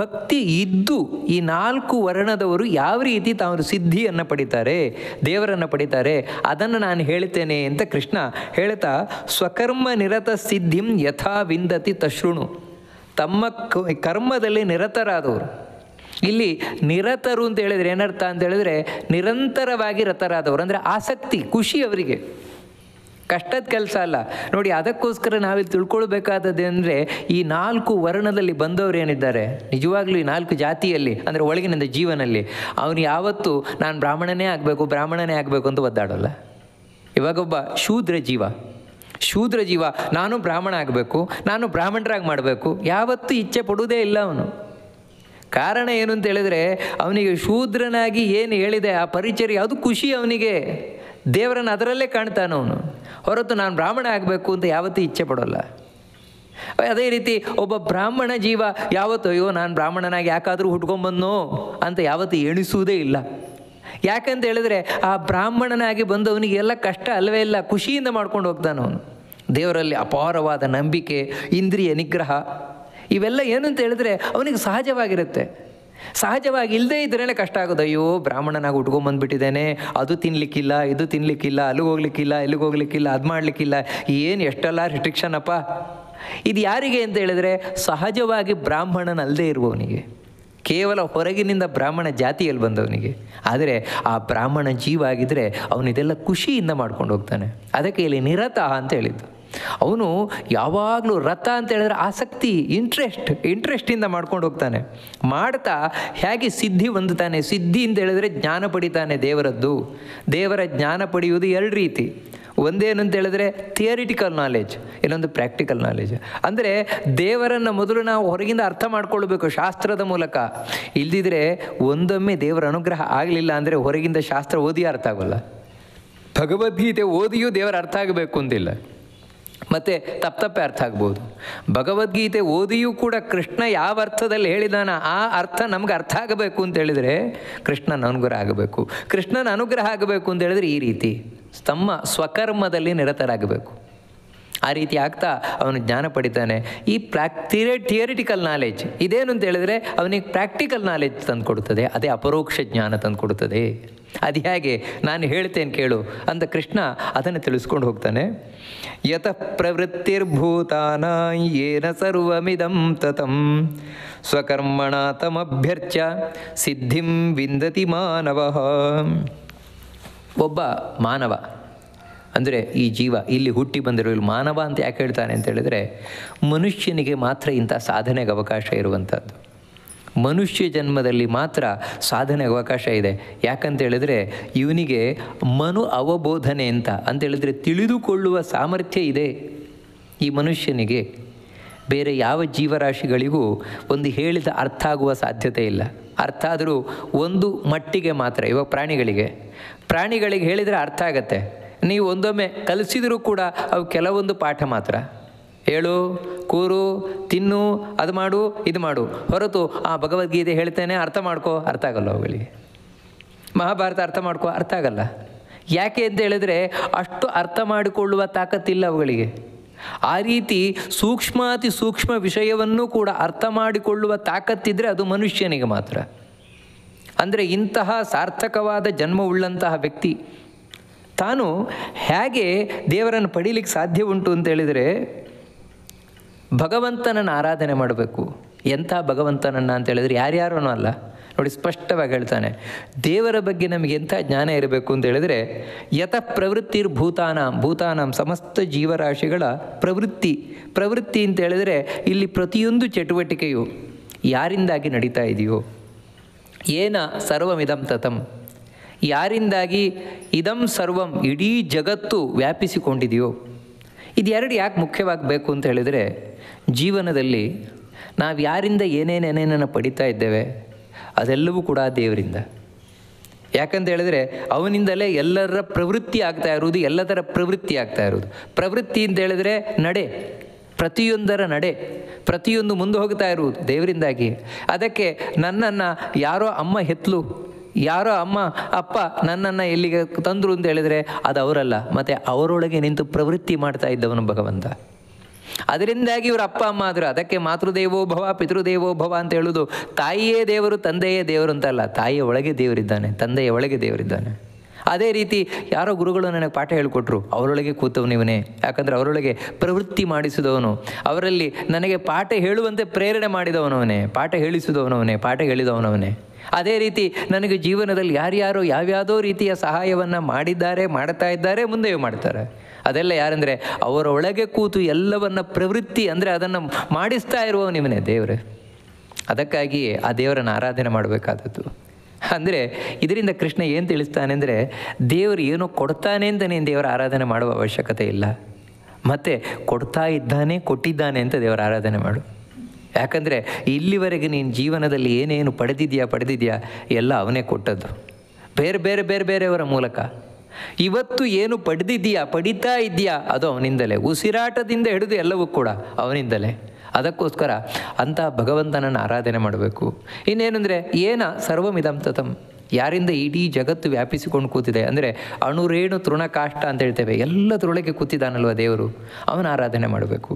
ಭಕ್ತಿ ಇದ್ದು ಈ 4 ವರ್ಣದವರು ಯಾವ ರೀತಿ ತಾವು ಸಿದ್ಧಿಯನ್ನು ಪಡಿತಾರೆ, ದೇವರನ್ನು ಪಡಿತಾರೆ, ಅದನ್ನು ನಾನು ಹೇಳ್ತೇನೆ ಅಂತ ಕೃಷ್ಣ ಹೇಳ್ತಾ, ಸ್ವಕರ್ಮ ನಿರತ ಸಿದ್ಧಿಂ ಯಥಾ ವಿಂದತಿ ತಶೃಣು. ತಮ್ಮ ಕರ್ಮದಲ್ಲಿ ನಿರತರಾದವರು. ಇಲ್ಲಿ ನಿರತರು ಅಂತ ಹೇಳಿದರೆ ಏನರ್ಥ ಅಂತ ಹೇಳಿದರೆ ನಿರಂತರವಾಗಿ ರತರಾದವರು, ಅಂದರೆ ಆಸಕ್ತಿ, ಖುಷಿ ಅವರಿಗೆ, ಕಷ್ಟದ ಕೆಲಸ ಅಲ್ಲ. ನೋಡಿ, ಅದಕ್ಕೋಸ್ಕರ ನಾವಿಲ್ಲಿ ತಿಳ್ಕೊಳ್ಬೇಕಾದದ್ದು ಅಂದರೆ ಈ 4 ವರ್ಣದಲ್ಲಿ ಬಂದವರು ಏನಿದ್ದಾರೆ, ನಿಜವಾಗ್ಲೂ ಈ 4 ಜಾತಿಯಲ್ಲಿ ಅಂದರೆ ಒಳಗಿನಿಂದ ಜೀವನಲ್ಲಿ ಅವನು ಯಾವತ್ತೂ ನಾನು ಬ್ರಾಹ್ಮಣನೇ ಆಗಬೇಕು ಅಂತ ಒದ್ದಾಡೋಲ್ಲ. ಇವಾಗೊಬ್ಬ ಶೂದ್ರ ಜೀವ ನಾನು ಬ್ರಾಹ್ಮಣ ಆಗಬೇಕು, ನಾನು ಬ್ರಾಹ್ಮಣರಾಗಿ ಮಾಡಬೇಕು, ಯಾವತ್ತೂ ಇಚ್ಛೆ ಪಡುವುದೇ ಇಲ್ಲ ಅವನು. ಕಾರಣ ಏನು ಅಂತ ಹೇಳಿದರೆ ಅವನಿಗೆ ಶೂದ್ರನಾಗಿ ಏನು ಹೇಳಿದೆ ಆ ಪರಿಚರ್ಯ ಅದು ಖುಷಿ ಅವನಿಗೆ, ದೇವರನ್ನು ಅದರಲ್ಲೇ ಕಾಣ್ತಾನೆ ಅವನು. ಹೊರತು ನಾನು ಬ್ರಾಹ್ಮಣ ಆಗಬೇಕು ಅಂತ ಯಾವತ್ತೂ ಇಚ್ಛೆ ಪಡೋಲ್ಲ. ಅದೇ ರೀತಿ ಒಬ್ಬ ಬ್ರಾಹ್ಮಣ ಜೀವ ಯಾವತ್ತೂ ಅಯ್ಯೋ ನಾನು ಬ್ರಾಹ್ಮಣನಾಗಿ ಯಾಕಾದರೂ ಹುಟ್ಕೊಂಬಂದನೋ ಅಂತ ಯಾವತ್ತೂ ಎಣಿಸುವುದೇ ಇಲ್ಲ. ಯಾಕಂತ ಹೇಳಿದ್ರೆ ಆ ಬ್ರಾಹ್ಮಣನಾಗಿ ಬಂದವನಿಗೆ ಎಲ್ಲ ಕಷ್ಟ ಅಲ್ಲವೇ ಇಲ್ಲ, ಖುಷಿಯಿಂದ ಮಾಡ್ಕೊಂಡು ಹೋಗ್ತಾನೆ ಅವನು. ದೇವರಲ್ಲಿ ಅಪಾರವಾದ ನಂಬಿಕೆ, ಇಂದ್ರಿಯ ನಿಗ್ರಹ, ಇವೆಲ್ಲ ಏನು ಅಂತ ಹೇಳಿದ್ರೆ ಅವನಿಗೆ ಸಹಜವಾಗಿರುತ್ತೆ. ಸಹಜವಾಗಿ ಇಲ್ಲದೇ ಇದ್ರೇ ಕಷ್ಟ ಆಗೋದು. ಅಯ್ಯೋ ಬ್ರಾಹ್ಮಣನಾಗಿ ಉಟ್ಕೊಂಬಂದ್ಬಿಟ್ಟಿದ್ದೇನೆ, ಅದು ತಿನ್ನಲಿಕ್ಕಿಲ್ಲ, ಇದು ತಿನ್ನಲಿಕ್ಕಿಲ್ಲ, ಅಲ್ಲಿಗೆ ಹೋಗ್ಲಿಕ್ಕಿಲ್ಲ, ಇಲ್ಲಿಗೆ ಹೋಗ್ಲಿಕ್ಕಿಲ್ಲ, ಅದು ಮಾಡಲಿಕ್ಕಿಲ್ಲ, ಏನು ಎಷ್ಟೆಲ್ಲ ರಿಸ್ಟ್ರಿಕ್ಷನ್ ಅಪ್ಪ. ಇದು ಯಾರಿಗೆ ಅಂತ ಹೇಳಿದ್ರೆ ಸಹಜವಾಗಿ ಬ್ರಾಹ್ಮಣನಲ್ಲದೆ ಇರುವವನಿಗೆ, ಕೇವಲ ಹೊರಗಿನಿಂದ ಬ್ರಾಹ್ಮಣ ಜಾತಿಯಲ್ಲಿ ಬಂದವನಿಗೆ. ಆದರೆ ಆ ಬ್ರಾಹ್ಮಣ ಜೀವ ಆಗಿದ್ದರೆ ಅವನಿದೆಲ್ಲ ಖುಷಿಯಿಂದ ಮಾಡ್ಕೊಂಡು ಹೋಗ್ತಾನೆ. ಅದಕ್ಕೆ ಇಲ್ಲಿ ನಿರತ ಅಂತ ಹೇಳಿದ್ದು. ಅವನು ಯಾವಾಗಲೂ ರಥ ಅಂತ ಹೇಳಿದ್ರೆ ಆಸಕ್ತಿ, ಇಂಟ್ರೆಸ್ಟಿಂದ ಮಾಡ್ಕೊಂಡು ಹೋಗ್ತಾನೆ. ಮಾಡ್ತಾ ಹೇಗೆ ಸಿದ್ಧಿ ಹೊಂದುತ್ತಾನೆ. ಸಿದ್ಧಿ ಅಂತ ಹೇಳಿದ್ರೆ ಜ್ಞಾನ ಪಡಿತಾನೆ ದೇವರದ್ದು. ದೇವರ ಜ್ಞಾನ ಪಡೆಯುವುದು 2 ರೀತಿ. ಒಂದೇನು ಅಂತ ಹೇಳಿದ್ರೆ ಥಿಯರಿಟಿಕಲ್ ನಾಲೆಜ್, ಇನ್ನೊಂದು ಪ್ರಾಕ್ಟಿಕಲ್ ನಾಲೆಜ್. ಅಂದರೆ ದೇವರನ್ನು ಮೊದಲು ನಾವು ಹೊರಗಿಂದ ಅರ್ಥ ಮಾಡ್ಕೊಳ್ಬೇಕು ಶಾಸ್ತ್ರದ ಮೂಲಕ. ಇಲ್ದಿದ್ರೆ ಒಂದೊಮ್ಮೆ ದೇವರ ಅನುಗ್ರಹ ಆಗಲಿಲ್ಲ ಅಂದರೆ ಹೊರಗಿಂದ ಶಾಸ್ತ್ರ ಓದಿ ಅರ್ಥ ಆಗೋಲ್ಲ. ಭಗವದ್ಗೀತೆ ಓದಿಯೂ ದೇವರ ಅರ್ಥ ಆಗಬೇಕು ಅಂತಿಲ್ಲ, ಮತ್ತು ತಪ್ಪೇ ಅರ್ಥ ಆಗ್ಬೋದು. ಭಗವದ್ಗೀತೆ ಓದಿಯೂ ಕೂಡ ಕೃಷ್ಣ ಯಾವ ಅರ್ಥದಲ್ಲಿ ಹೇಳಿದಾನ ಆ ಅರ್ಥ ನಮ್ಗೆ ಅರ್ಥ ಆಗಬೇಕು ಅಂತ ಹೇಳಿದರೆ ಕೃಷ್ಣನ ಅನುಗ್ರಹ ಆಗಬೇಕು. ಕೃಷ್ಣನ ಅನುಗ್ರಹ ಆಗಬೇಕು ಅಂತ ಹೇಳಿದ್ರೆ ಈ ರೀತಿ ತಮ್ಮ ಸ್ವಕರ್ಮದಲ್ಲಿ ನಿರತರಾಗಬೇಕು. ಆ ರೀತಿ ಆಗ್ತಾ ಅವನು ಜ್ಞಾನ ಪಡಿತಾನೆ. ಈ ಥಿಯರಿಟಿಕಲ್ ನಾಲೆಜ್ ಇದೇನು ಅಂತ ಹೇಳಿದ್ರೆ ಅವನಿಗೆ ಪ್ರಾಕ್ಟಿಕಲ್ ನಾಲೆಜ್ ತಂದು ಕೊಡುತ್ತದೆ. ಅದೇ ಅಪರೋಕ್ಷ ಜ್ಞಾನ ತಂದು ಕೊಡುತ್ತದೆ. ಅದು ಹೇಗೆ ನಾನು ಹೇಳ್ತೇನೆ ಕೇಳು ಅಂತ ಕೃಷ್ಣ ಅದನ್ನು ತಿಳಿಸ್ಕೊಂಡು ಹೋಗ್ತಾನೆ. ಯತಃ ಪ್ರವೃತ್ತಿರ್ಭೂತಾನ ಯೇನ ಸರ್ವಮಿದಂ ತತಂ ಸ್ವಕರ್ಮಣ ತಮಭ್ಯರ್ಚ್ಯ ಸಿದ್ಧಿಂ ವಿಂದತಿ ಮಾನವಃ. ಒಬ್ಬ ಮಾನವ ಅಂದರೆ ಈ ಜೀವ ಇಲ್ಲಿ ಹುಟ್ಟಿ ಬಂದಿರೋ ಇಲ್ಲಿ ಮಾನವ ಅಂತ ಯಾಕೆ ಹೇಳ್ತಾನೆ ಅಂತ ಹೇಳಿದರೆ, ಮನುಷ್ಯನಿಗೆ ಮಾತ್ರ ಇಂಥ ಸಾಧನೆಗೆ ಅವಕಾಶ ಇರುವಂಥದ್ದು. ಮನುಷ್ಯ ಜನ್ಮದಲ್ಲಿ ಮಾತ್ರ ಸಾಧನೆಗೆ ಅವಕಾಶ ಇದೆ. ಯಾಕಂತ ಹೇಳಿದ್ರೆ ಇವನಿಗೆ ಮನು ಅವಬೋಧನೆ ಅಂತೇಳಿದರೆ ತಿಳಿದುಕೊಳ್ಳುವ ಸಾಮರ್ಥ್ಯ ಇದೆ ಈ ಮನುಷ್ಯನಿಗೆ. ಬೇರೆ ಯಾವ ಜೀವರಾಶಿಗಳಿಗೂ ಒಂದು ಹೇಳಿದ ಅರ್ಥ ಆಗುವ ಸಾಧ್ಯತೆ ಇಲ್ಲ. ಅರ್ಥ ಆದರೂ ಒಂದು ಮಟ್ಟಿಗೆ ಮಾತ್ರ. ಇವಾಗ ಪ್ರಾಣಿಗಳಿಗೆ ಹೇಳಿದರೆ ಅರ್ಥ ಆಗತ್ತೆ. ನೀವು ಒಂದೊಮ್ಮೆ ಕಲಿಸಿದರೂ ಕೂಡ ಅವು ಕೆಲವೊಂದು ಪಾಠ ಮಾತ್ರ. ಹೇಳು, ಕೂರು, ತಿನ್ನು, ಅದು ಮಾಡು, ಇದು ಮಾಡು, ಹೊರತು ಆ ಭಗವದ್ಗೀತೆ ಹೇಳ್ತೇನೆ ಅರ್ಥ ಮಾಡ್ಕೋ, ಅರ್ಥ ಆಗಲ್ಲ ಅವುಗಳಿಗೆ. ಮಹಾಭಾರತ ಅರ್ಥ ಮಾಡ್ಕೋ, ಅರ್ಥ ಆಗಲ್ಲ. ಯಾಕೆ ಅಂತ ಹೇಳಿದ್ರೆ ಅಷ್ಟು ಅರ್ಥ ಮಾಡಿಕೊಳ್ಳುವ ತಾಕತ್ತಿಲ್ಲ ಅವುಗಳಿಗೆ. ಆ ರೀತಿ ಸೂಕ್ಷ್ಮಾತಿ ಸೂಕ್ಷ್ಮ ವಿಷಯವನ್ನು ಕೂಡ ಅರ್ಥ ಮಾಡಿಕೊಳ್ಳುವ ತಾಕತ್ತಿದ್ರೆ ಅದು ಮನುಷ್ಯನಿಗೆ ಮಾತ್ರ. ಅಂದರೆ ಇಂತಹ ಸಾರ್ಥಕವಾದ ಜನ್ಮವುಳ್ಳಂತಹ ವ್ಯಕ್ತಿ ತಾನು ಹೇಗೆ ದೇವರನ್ನು ಪಡೀಲಿಕ್ಕೆ ಸಾಧ್ಯ ಉಂಟು ಅಂತ ಹೇಳಿದರೆ ಭಗವಂತನನ್ನು ಆರಾಧನೆ ಮಾಡಬೇಕು. ಎಂಥ ಭಗವಂತನನ್ನು ಅಂತ ಹೇಳಿದರೆ ಯಾರ್ಯಾರೂ ಅಲ್ಲ ನೋಡಿ, ಸ್ಪಷ್ಟವಾಗಿ ಹೇಳ್ತಾನೆ. ದೇವರ ಬಗ್ಗೆ ನಮಗೆ ಎಂಥ ಜ್ಞಾನ ಇರಬೇಕು ಅಂತ ಹೇಳಿದರೆ, ಯತಃ ಭೂತಾನಾಂ ಸಮಸ್ತ ಜೀವರಾಶಿಗಳ ಪ್ರವೃತ್ತಿ ಅಂತ ಹೇಳಿದರೆ ಇಲ್ಲಿ ಪ್ರತಿಯೊಂದು ಚಟುವಟಿಕೆಯು ಯಾರಿಂದಾಗಿ ನಡೀತಾ ಇದೆಯೋ, ಏನ ಸರ್ವಮಿದಂ ತತಂ, ಯಾರಿಂದಾಗಿ ಇದಂ ಸರ್ವಂ ಇಡೀ ಜಗತ್ತು ವ್ಯಾಪಿಸಿಕೊಂಡಿದೆಯೋ. ಇದೆರಡು ಯಾಕೆ ಮುಖ್ಯವಾಗಬೇಕು ಅಂತ ಹೇಳಿದರೆ, ಜೀವನದಲ್ಲಿ ನಾವು ಯಾರಿಂದ ಏನೇನೇನೇನನ್ನು ಪಡಿತಾ ಇದ್ದೇವೆ ಅದೆಲ್ಲವೂ ಕೂಡ ದೇವರಿಂದ. ಯಾಕಂತ ಹೇಳಿದ್ರೆ ಅವನಿಂದಲೇ ಎಲ್ಲರ ಪ್ರವೃತ್ತಿ ಆಗ್ತಾ ಇರುವುದು, ಎಲ್ಲ ಥರ ಪ್ರವೃತ್ತಿ ಆಗ್ತಾ ಇರುವುದು. ಪ್ರವೃತ್ತಿ ಅಂತ ಹೇಳಿದ್ರೆ ನಡೆ, ಪ್ರತಿಯೊಂದರ ನಡೆ, ಪ್ರತಿಯೊಂದು ಮುಂದೆ ಹೋಗ್ತಾ ಇರುವುದು ದೇವರಿಂದಾಗಿ. ಅದಕ್ಕೆ ನನ್ನನ್ನು ಯಾರೋ ಅಮ್ಮ ಹೆತ್ತಲು, ಯಾರೋ ಅಮ್ಮ ಅಪ್ಪ ನನ್ನನ್ನು ಎಲ್ಲಿಗೆ ತಂದರು ಅಂತ ಹೇಳಿದರೆ ಅದು ಅವರಲ್ಲ, ಮತ್ತು ಅವರೊಳಗೆ ನಿಂತು ಪ್ರವೃತ್ತಿ ಮಾಡ್ತಾ ಇದ್ದವನು ಭಗವಂತ. ಅದರಿಂದಾಗಿ ಇವರು ಅಪ್ಪ ಅಮ್ಮ ಆದರು. ಅದಕ್ಕೆ ಮಾತೃದೇವೋ ಭವ ಪಿತೃದೇವೋ ಭವ ಅಂತ ಹೇಳೋದು. ತಾಯಿಯೇ ದೇವರು ತಂದೆಯೇ ದೇವರು ಅಂತಲ್ಲ, ತಾಯಿಯ ಒಳಗೆ ದೇವರಿದ್ದಾನೆ, ತಂದೆಯ ಒಳಗೆ ದೇವರಿದ್ದಾನೆ. ಅದೇ ರೀತಿ ಯಾರೋ ಗುರುಗಳು ನನಗೆ ಪಾಠ ಹೇಳಿಕೊಟ್ರು, ಅವರೊಳಗೆ ಕೂತವನಿವನೇ. ಯಾಕಂದರೆ ಅವರೊಳಗೆ ಪ್ರವೃತ್ತಿ ಮಾಡಿಸಿದವನು, ಅವರಲ್ಲಿ ನನಗೆ ಪಾಠ ಹೇಳುವಂತೆ ಪ್ರೇರಣೆ ಮಾಡಿದವನವನೇ, ಪಾಠ ಹೇಳಿಸಿದವನವನೇ, ಪಾಠ ಹೇಳಿದವನವನೇ. ಅದೇ ರೀತಿ ನನಗೆ ಜೀವನದಲ್ಲಿ ಯಾರ್ಯಾರೋ ಯಾವ್ಯಾವುದೋ ರೀತಿಯ ಸಹಾಯವನ್ನು ಮಾಡಿದ್ದಾರೆ, ಮಾಡ್ತಾ ಇದ್ದಾರೆ, ಮುಂದೆಯೂ ಮಾಡ್ತಾರೆ. ಅದೆಲ್ಲ ಯಾರಂದರೆ ಅವರ ಒಳಗೆ ಕೂತು ಎಲ್ಲವನ್ನ ಪ್ರವೃತ್ತಿ ಅಂದರೆ ಅದನ್ನು ಮಾಡಿಸ್ತಾ ಇರುವವನಿವನೇ ದೇವರೇ. ಅದಕ್ಕಾಗಿಯೇ ಆ ದೇವರನ್ನು ಆರಾಧನೆ ಮಾಡಬೇಕಾದದ್ದು. ಅಂದರೆ ಇದರಿಂದ ಕೃಷ್ಣ ಏನು ತಿಳಿಸ್ತಾನೆ ಅಂದರೆ, ದೇವರು ಏನೋ ಕೊಡ್ತಾನೆ ಅಂತ ನೀನು ದೇವರ ಆರಾಧನೆ ಮಾಡುವ ಅವಶ್ಯಕತೆ ಇಲ್ಲ. ಮತ್ತು ಕೊಡ್ತಾ ಇದ್ದಾನೆ, ಕೊಟ್ಟಿದ್ದಾನೆ ಅಂತ ದೇವರ ಆರಾಧನೆ ಮಾಡು. ಯಾಕಂದರೆ ಇಲ್ಲಿವರೆಗೆ ನೀನು ಜೀವನದಲ್ಲಿ ಏನೇನು ಪಡೆದಿದ್ಯಾ ಎಲ್ಲ ಅವನೇ ಕೊಟ್ಟದ್ದು, ಬೇರೆಯವರ ಮೂಲಕ. ಇವತ್ತು ಏನು ಪಡಿತಾ ಇದೆಯಾ ಅದು ಅವನಿಂದಲೇ, ಉಸಿರಾಟದಿಂದ ಹಿಡಿದು ಎಲ್ಲವೂ ಕೂಡ ಅವನಿಂದಲೇ. ಅದಕ್ಕೋಸ್ಕರ ಅಂಥ ಭಗವಂತನನ್ನು ಆರಾಧನೆ ಮಾಡಬೇಕು. ಇನ್ನೇನೆಂದರೆ ಏನ ಸರ್ವಮಿದಂ ತತಂ, ಯಾರಿಂದ ಇಡೀ ಜಗತ್ತು ವ್ಯಾಪಿಸಿಕೊಂಡು ಕೂತಿದೆ. ಅಂದರೆ ಅಣುರೇಣು ತೃಣಕಾಷ್ಟ ಅಂತ ಹೇಳ್ತೇವೆ, ಎಲ್ಲದರೊಳಗೆ ಕೂತಿದ್ದಾನಲ್ವ ದೇವರು, ಅವನ ಆರಾಧನೆ ಮಾಡಬೇಕು.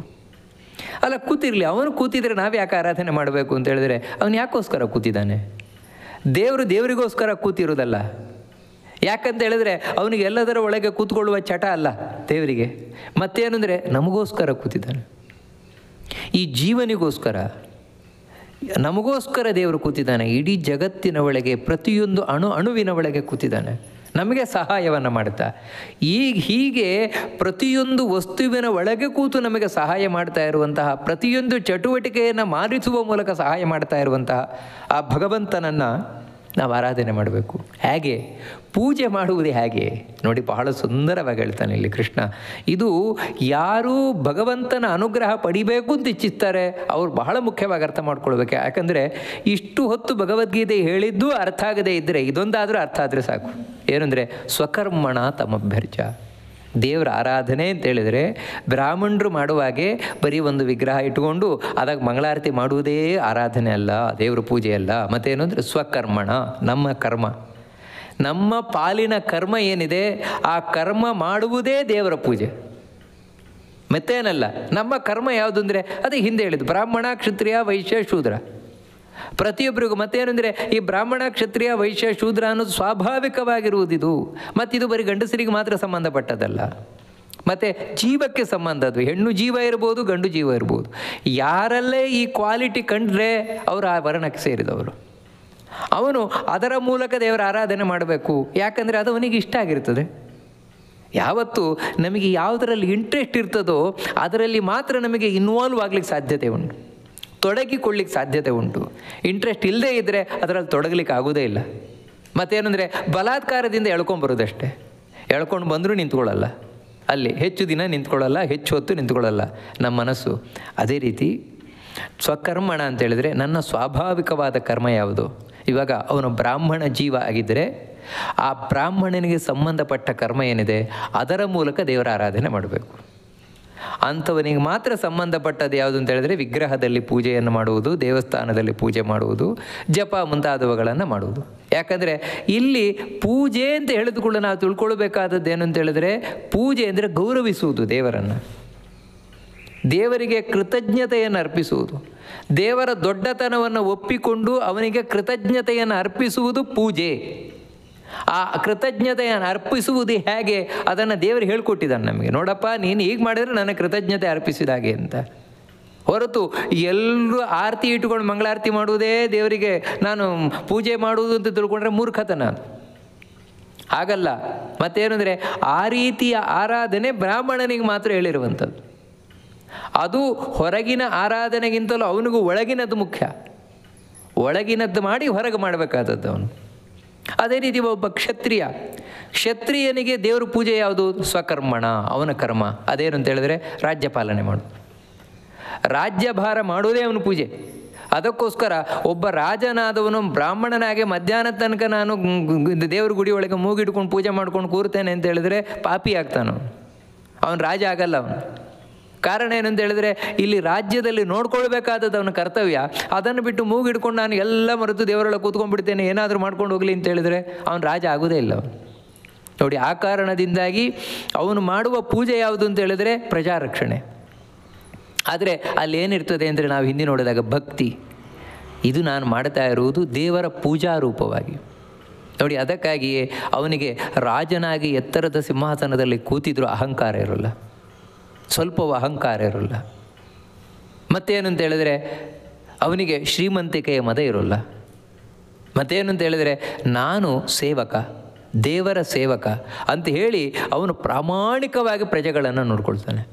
ಅಲ್ಲ, ಕೂತಿರಲಿ, ಅವನು ಕೂತಿದ್ರೆ ನಾವು ಯಾಕೆ ಆರಾಧನೆ ಮಾಡಬೇಕು ಅಂತ ಹೇಳಿದ್ರೆ, ಅವನು ಯಾಕೋಸ್ಕರ ಕೂತಿದ್ದಾನೆ? ದೇವರಿಗೋಸ್ಕರ ಕೂತಿರೋದಲ್ಲ. ಯಾಕಂತ ಹೇಳಿದ್ರೆ ಅವನಿಗೆ ಎಲ್ಲದರ ಒಳಗೆ ಕೂತ್ಕೊಳ್ಳುವ ಚಟ ಅಲ್ಲ ದೇವರಿಗೆ. ಮತ್ತೇನು ಅಂದರೆ ನಮಗೋಸ್ಕರ ಕೂತಿದ್ದಾನೆ, ಈ ಜೀವನಿಗೋಸ್ಕರ, ನಮಗೋಸ್ಕರ ದೇವರು ಕೂತಿದ್ದಾನೆ. ಇಡೀ ಜಗತ್ತಿನ ಒಳಗೆ ಪ್ರತಿಯೊಂದು ಅಣುವಿನ ಒಳಗೆ ಕೂತಿದ್ದಾನೆ, ನಮಗೆ ಸಹಾಯವನ್ನು ಮಾಡುತ್ತಾ. ಹೀಗೆ ಪ್ರತಿಯೊಂದು ವಸ್ತುವಿನ ಒಳಗೆ ಕೂತು ನಮಗೆ ಸಹಾಯ ಮಾಡ್ತಾ ಇರುವಂತಹ, ಪ್ರತಿಯೊಂದು ಚಟುವಟಿಕೆಯನ್ನು ಮಾಡಿಸುವ ಮೂಲಕ ಸಹಾಯ ಮಾಡ್ತಾ ಇರುವಂತಹ ಆ ಭಗವಂತನನ್ನು ನಾವು ಆರಾಧನೆ ಮಾಡಬೇಕು. ಹೇಗೆ ಪೂಜೆ ಮಾಡುವುದೇ ಹೇಗೆ ನೋಡಿ, ಬಹಳ ಸುಂದರವಾಗಿ ಹೇಳ್ತಾನೆ ಇಲ್ಲಿ ಕೃಷ್ಣ. ಇದು ಯಾರು ಭಗವಂತನ ಅನುಗ್ರಹ ಪಡಿಬೇಕು ಅಂತ ಇಚ್ಛಿಸ್ತಾರೆ ಅವರು ಬಹಳ ಮುಖ್ಯವಾಗಿ ಅರ್ಥ ಮಾಡ್ಕೊಳ್ಬೇಕು. ಯಾಕಂದರೆ ಇಷ್ಟು ಹೊತ್ತು ಭಗವದ್ಗೀತೆ ಹೇಳಿದ್ದು ಅರ್ಥ ಆಗದೇ ಇದ್ದರೆ ಇದೊಂದಾದರೂ ಅರ್ಥ ಆದರೆ ಸಾಕು. ಏನಂದರೆ ಸ್ವಕರ್ಮಣ ತಮಭ್ಯರ್ಚ, ದೇವರ ಆರಾಧನೆ ಅಂತ ಹೇಳಿದರೆ ಬ್ರಾಹ್ಮಣರು ಮಾಡುವಾಗೆ ಬರೀ ಒಂದು ವಿಗ್ರಹ ಇಟ್ಕೊಂಡು ಅದಕ್ಕೆ ಮಂಗಳಾರತಿ ಮಾಡುವುದೇ ಆರಾಧನೆ ಅಲ್ಲ, ದೇವರ ಪೂಜೆ ಅಲ್ಲ. ಮತ್ತೇನು ಅಂದರೆ ಸ್ವಕರ್ಮಣ, ನಮ್ಮ ಪಾಲಿನ ಕರ್ಮ ಏನಿದೆ ಆ ಕರ್ಮ ಮಾಡುವುದೇ ದೇವರ ಪೂಜೆ. ಮತ್ತೇನಲ್ಲ. ನಮ್ಮ ಕರ್ಮ ಯಾವುದು ಅಂದರೆ ಅದೇ ಹಿಂದೆ ಹೇಳಿದ್ದು, ಬ್ರಾಹ್ಮಣ, ಕ್ಷತ್ರಿಯ, ವೈಶ್ಯ, ಶೂದ್ರ. ಪ್ರತಿಯೊಬ್ಬರಿಗೂ ಮತ್ತೇನು ಅಂದರೆ ಈ ಬ್ರಾಹ್ಮಣ, ಕ್ಷತ್ರಿಯ, ವೈಶ್ಯ, ಶೂದ್ರ ಅನ್ನೋದು ಸ್ವಾಭಾವಿಕವಾಗಿರುವುದಿದು. ಮತ್ತಿದು ಬರೀ ಗಂಡಸರಿಗೆ ಮಾತ್ರ ಸಂಬಂಧಪಟ್ಟದಲ್ಲ, ಮತ್ತು ಜೀವಕ್ಕೆ ಸಂಬಂಧ. ಅದು ಹೆಣ್ಣು ಜೀವ ಇರ್ಬೋದು, ಗಂಡು ಜೀವ ಇರ್ಬೋದು. ಯಾರಲ್ಲೇ ಈ ಕ್ವಾಲಿಟಿ ಕಂಡ್ರೆ ಅವರು ಆ ವರ್ಣಕ್ಕೆ ಸೇರಿದವರು. ಅವನು ಅದರ ಮೂಲಕ ದೇವರ ಆರಾಧನೆ ಮಾಡಬೇಕು. ಯಾಕಂದರೆ ಅದು ಅವನಿಗೆ ಇಷ್ಟ ಆಗಿರ್ತದೆ. ಯಾವತ್ತು ನಮಗೆ ಯಾವುದರಲ್ಲಿ ಇಂಟ್ರೆಸ್ಟ್ ಇರ್ತದೋ ಅದರಲ್ಲಿ ಮಾತ್ರ ನಮಗೆ ಇನ್ವಾಲ್ವ್ ಆಗ್ಲಿಕ್ಕೆ ಸಾಧ್ಯತೆ ಉಂಟು, ತೊಡಗಿಕೊಳ್ಳಿಕ್ಕೆ ಸಾಧ್ಯತೆ ಉಂಟು. ಇಂಟ್ರೆಸ್ಟ್ ಇಲ್ಲದೇ ಇದ್ದರೆ ಅದರಲ್ಲಿ ತೊಡಗಲಿಕ್ಕೆ ಆಗೋದೇ ಇಲ್ಲ. ಮತ್ತೇನೆಂದರೆ ಬಲಾತ್ಕಾರದಿಂದ ಎಳ್ಕೊಂಬರೋದಷ್ಟೇ. ಎಳ್ಕೊಂಡು ಬಂದರೂ ನಿಂತ್ಕೊಳ್ಳಲ್ಲ, ಅಲ್ಲಿ ಹೆಚ್ಚು ದಿನ ನಿಂತ್ಕೊಳ್ಳಲ್ಲ, ಹೆಚ್ಚು ಹೊತ್ತು ನಿಂತ್ಕೊಳ್ಳಲ್ಲ ನಮ್ಮ ಮನಸ್ಸು. ಅದೇ ರೀತಿ ಸ್ವಕರ್ಮಣ ಅಂತೇಳಿದರೆ ನನ್ನ ಸ್ವಾಭಾವಿಕವಾದ ಕರ್ಮ ಯಾವುದು. ಇವಾಗ ಅವನು ಬ್ರಾಹ್ಮಣ ಜೀವ ಆಗಿದ್ದರೆ ಆ ಬ್ರಾಹ್ಮಣನಿಗೆ ಸಂಬಂಧಪಟ್ಟ ಕರ್ಮ ಏನಿದೆ ಅದರ ಮೂಲಕ ದೇವರ ಆರಾಧನೆ ಮಾಡಬೇಕು. ಅಂಥವನಿಗೆ ಮಾತ್ರ ಸಂಬಂಧಪಟ್ಟದ್ದು ಯಾವುದು ಅಂತ ಹೇಳಿದ್ರೆ ವಿಗ್ರಹದಲ್ಲಿ ಪೂಜೆಯನ್ನು ಮಾಡುವುದು, ದೇವಸ್ಥಾನದಲ್ಲಿ ಪೂಜೆ ಮಾಡುವುದು, ಜಪ ಮುಂತಾದವುಗಳನ್ನು ಮಾಡುವುದು. ಯಾಕಂದರೆ ಇಲ್ಲಿ ಪೂಜೆ ಅಂತ ಹೇಳಿದುಕೊಳ್ಳ ನಾವು ತಿಳ್ಕೊಳ್ಬೇಕಾದದ್ದು ಏನು ಅಂತ ಹೇಳಿದ್ರೆ, ಪೂಜೆ ಅಂದರೆ ಗೌರವಿಸುವುದು ದೇವರನ್ನು, ದೇವರಿಗೆ ಕೃತಜ್ಞತೆಯನ್ನು ಅರ್ಪಿಸುವುದು, ದೇವರ ದೊಡ್ಡತನವನ್ನು ಒಪ್ಪಿಕೊಂಡು ಅವನಿಗೆ ಕೃತಜ್ಞತೆಯನ್ನು ಅರ್ಪಿಸುವುದು ಪೂಜೆ. ಆ ಕೃತಜ್ಞತೆಯನ್ನು ಅರ್ಪಿಸುವುದು ಹೇಗೆ ಅದನ್ನು ದೇವರು ಹೇಳ್ಕೊಟ್ಟಿದ್ದಾನೆ ನಮಗೆ. ನೋಡಪ್ಪ, ನೀನು ಹೀಗೆ ಮಾಡಿದರೆ ನನಗೆ ಕೃತಜ್ಞತೆ ಅರ್ಪಿಸಿದ ಹಾಗೆ ಅಂತ. ಹೊರತು ಎಲ್ಲರೂ ಆರತಿ ಇಟ್ಟುಕೊಂಡು ಮಂಗಳಾರತಿ ಮಾಡುವುದೇ ದೇವರಿಗೆ ನಾನು ಪೂಜೆ ಮಾಡುವುದು ಅಂತ ತಿಳ್ಕೊಂಡ್ರೆ ಮೂರ್ಖತನ. ಹಾಗಲ್ಲ. ಮತ್ತೇನೆಂದರೆ ಆ ರೀತಿಯ ಆರಾಧನೆ ಬ್ರಾಹ್ಮಣನಿಗೆ ಮಾತ್ರ ಹೇಳಿರುವಂಥದ್ದು. ಅದು ಹೊರಗಿನ ಆರಾಧನೆಗಿಂತಲೂ ಅವನಿಗೂ ಒಳಗಿನದ್ದು ಮುಖ್ಯ. ಒಳಗಿನದ್ದು ಮಾಡಿ ಹೊರಗೆ ಮಾಡಬೇಕಾದದ್ದು ಅವನು. ಅದೇ ರೀತಿ ಒಬ್ಬ ಕ್ಷತ್ರಿಯನಿಗೆ ದೇವರ ಪೂಜೆ ಯಾವುದು? ಸ್ವಕರ್ಮಣ, ಅವನ ಕರ್ಮ. ಅದೇನು ಅಂತ ಹೇಳಿದ್ರೆ ರಾಜ್ಯಪಾಲನೆ ಮಾಡೋದು, ರಾಜ್ಯಭಾರ ಮಾಡೋದೇ ಅವನ ಪೂಜೆ. ಅದಕ್ಕೋಸ್ಕರ ಒಬ್ಬ ರಾಜನಾದವನು ಬ್ರಾಹ್ಮಣನಾಗೆ ಮಧ್ಯಾಹ್ನದ ತನಕ ನಾನು ದೇವ್ರ ಗುಡಿ ಒಳಗೆ ಮೂಗಿಡ್ಕೊಂಡು ಪೂಜೆ ಮಾಡ್ಕೊಂಡು ಕೂರ್ತೇನೆ ಅಂತ ಹೇಳಿದ್ರೆ ಪಾಪಿ ಆಗ್ತಾನು, ಅವನು ರಾಜ ಆಗಲ್ಲ ಅವನು. ಕಾರಣ ಏನಂತ ಹೇಳಿದ್ರೆ ಇಲ್ಲಿ ರಾಜ್ಯದಲ್ಲಿ ನೋಡ್ಕೊಳ್ಬೇಕಾದದ್ದು ಅವನ ಕರ್ತವ್ಯ. ಅದನ್ನು ಬಿಟ್ಟು ಮೂಗಿಡ್ಕೊಂಡು ನಾನು ಎಲ್ಲ ಮರೆತು ದೇವರೊಳಗೆ ಕೂತ್ಕೊಂಡ್ಬಿಡ್ತೇನೆ, ಏನಾದರೂ ಮಾಡ್ಕೊಂಡು ಹೋಗಲಿ ಅಂತ ಹೇಳಿದ್ರೆ ಅವನು ರಾಜ ಆಗೋದೇ ಇಲ್ಲ ಅವನು. ನೋಡಿ, ಆ ಕಾರಣದಿಂದಾಗಿ ಅವನು ಮಾಡುವ ಪೂಜೆ ಯಾವುದು ಅಂತ ಹೇಳಿದ್ರೆ ಪ್ರಜಾರಕ್ಷಣೆ. ಆದರೆ ಅಲ್ಲಿ ಏನಿರ್ತದೆ ಅಂದರೆ ನಾವು ಹಿಂದೆ ನೋಡಿದಾಗ ಭಕ್ತಿ, ಇದು ನಾನು ಮಾಡ್ತಾ ಇರುವುದು ದೇವರ ಪೂಜಾ ರೂಪವಾಗಿ. ನೋಡಿ, ಅದಕ್ಕಾಗಿಯೇ ಅವನಿಗೆ ರಾಜನಾಗಿ ಎತ್ತರದ ಸಿಂಹಾಸನದಲ್ಲಿ ಕೂತಿದ್ರು ಅಹಂಕಾರ ಇರೋಲ್ಲ, ಸ್ವಲ್ಪವೂ ಅಹಂಕಾರ ಇರೋಲ್ಲ. ಮತ್ತೇನು ಅಂತ ಹೇಳಿದ್ರೆ ಅವನಿಗೆ ಶ್ರೀಮಂತಿಕೆಯ ಮದ ಇರೋಲ್ಲ. ಮತ್ತೇನು ಅಂತ ಹೇಳಿದರೆ ನಾನು ಸೇವಕ, ದೇವರ ಸೇವಕ ಅಂತ ಹೇಳಿ ಅವನು ಪ್ರಾಮಾಣಿಕವಾಗಿ ಪ್ರಜೆಗಳನ್ನು ನೋಡ್ಕೊಳ್ತಾನೆ.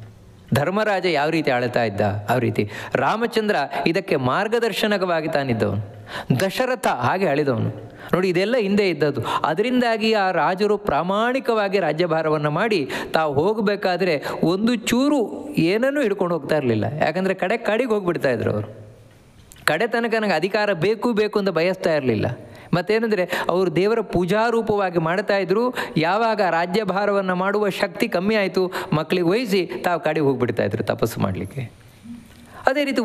ಧರ್ಮರಾಜ ಯಾವ ರೀತಿ ಆಳ್ತಾ ಇದ್ದ ಆ ರೀತಿ ರಾಮಚಂದ್ರ ಇದಕ್ಕೆ ಮಾರ್ಗದರ್ಶನವಾಗಿ ತಾನಿದ್ದವನು. ದಶರಥ ಹಾಗೆ ಆಳಿದವನು. ನೋಡಿ, ಇದೆಲ್ಲ ಹಿಂದೆ ಇದ್ದದ್ದು. ಅದರಿಂದಾಗಿ ಆ ರಾಜರು ಪ್ರಾಮಾಣಿಕವಾಗಿ ರಾಜ್ಯಭಾರವನ್ನು ಮಾಡಿ ತಾವು ಹೋಗಬೇಕಾದ್ರೆ ಒಂದು ಚೂರು ಏನನ್ನೂ ಹಿಡ್ಕೊಂಡು ಹೋಗ್ತಾ ಇರಲಿಲ್ಲ. ಯಾಕಂದರೆ ಕಡೆಗೆ ಹೋಗಿಬಿಡ್ತಾ ಇದ್ರು ಅವರು. ಕಡೆ ತನಕ ನನಗೆ ಅಧಿಕಾರ ಬೇಕು ಅಂತ ಬಯಸ್ತಾ ಇರಲಿಲ್ಲ. ಮತ್ತೇನೆಂದರೆ ಅವರು ದೇವರ ಪೂಜಾರೂಪವಾಗಿ ಮಾಡ್ತಾ ಇದ್ರು. ಯಾವಾಗ ರಾಜ್ಯಭಾರವನ್ನು ಮಾಡುವ ಶಕ್ತಿ ಕಮ್ಮಿ ಆಯಿತು, ಮಕ್ಕಳಿಗೆ ವಹಿಸಿ ತಾವು ಕಡೆಗೆ ಹೋಗಿಬಿಡ್ತಾಯಿದ್ರು ತಪಸ್ಸು ಮಾಡಲಿಕ್ಕೆ. ಅದೇ ರೀತಿ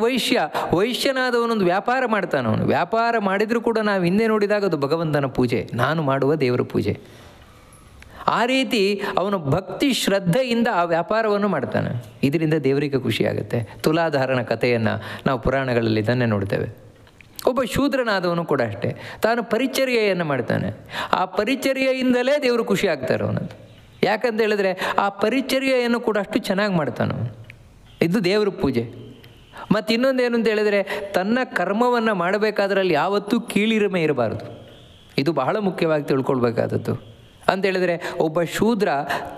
ವೈಶ್ಯನಾದವನೊಂದು ವ್ಯಾಪಾರ ಮಾಡ್ತಾನೆ. ಅವನು ವ್ಯಾಪಾರ ಮಾಡಿದರೂ ಕೂಡ ನಾವು ಹಿಂದೆ ನೋಡಿದಾಗ ಅದು ಭಗವಂತನ ಪೂಜೆ, ನಾನು ಮಾಡುವ ದೇವರ ಪೂಜೆ. ಆ ರೀತಿ ಅವನು ಭಕ್ತಿ ಶ್ರದ್ಧೆಯಿಂದ ಆ ವ್ಯಾಪಾರವನ್ನು ಮಾಡ್ತಾನೆ. ಇದರಿಂದ ದೇವರಿಗೆ ಖುಷಿಯಾಗುತ್ತೆ. ತುಲಾಧಾರಣ ಕಥೆಯನ್ನು ನಾವು ಪುರಾಣಗಳಲ್ಲಿ ಇದನ್ನೇ ನೋಡ್ತೇವೆ. ಒಬ್ಬ ಶೂದ್ರನಾದವನು ಕೂಡ ಅಷ್ಟೇ, ತಾನು ಪರಿಚರ್ಯೆಯನ್ನು ಮಾಡ್ತಾನೆ. ಆ ಪರಿಚರ್ಯೆಯಿಂದಲೇ ದೇವರು ಖುಷಿ ಆಗ್ತಾರೆ ಅವನದ್ದು. ಯಾಕಂತ ಹೇಳಿದ್ರೆ ಆ ಪರಿಚರ್ಯೆಯನ್ನು ಕೂಡ ಅಷ್ಟು ಚೆನ್ನಾಗಿ ಮಾಡ್ತಾನೆ ಅವನು. ಇದು ದೇವರ ಪೂಜೆ. ಮತ್ತು ಇನ್ನೊಂದೇನು ಅಂತ ಹೇಳಿದರೆ ತನ್ನ ಕರ್ಮವನ್ನು ಮಾಡಬೇಕಾದ್ರಲ್ಲಿ ಯಾವತ್ತೂ ಕೀಳಿರಿಮೆ ಇರಬಾರ್ದು. ಇದು ಬಹಳ ಮುಖ್ಯವಾಗಿ ತಿಳ್ಕೊಳ್ಬೇಕಾದದ್ದು. ಅಂತೇಳಿದರೆ ಒಬ್ಬ ಶೂದ್ರ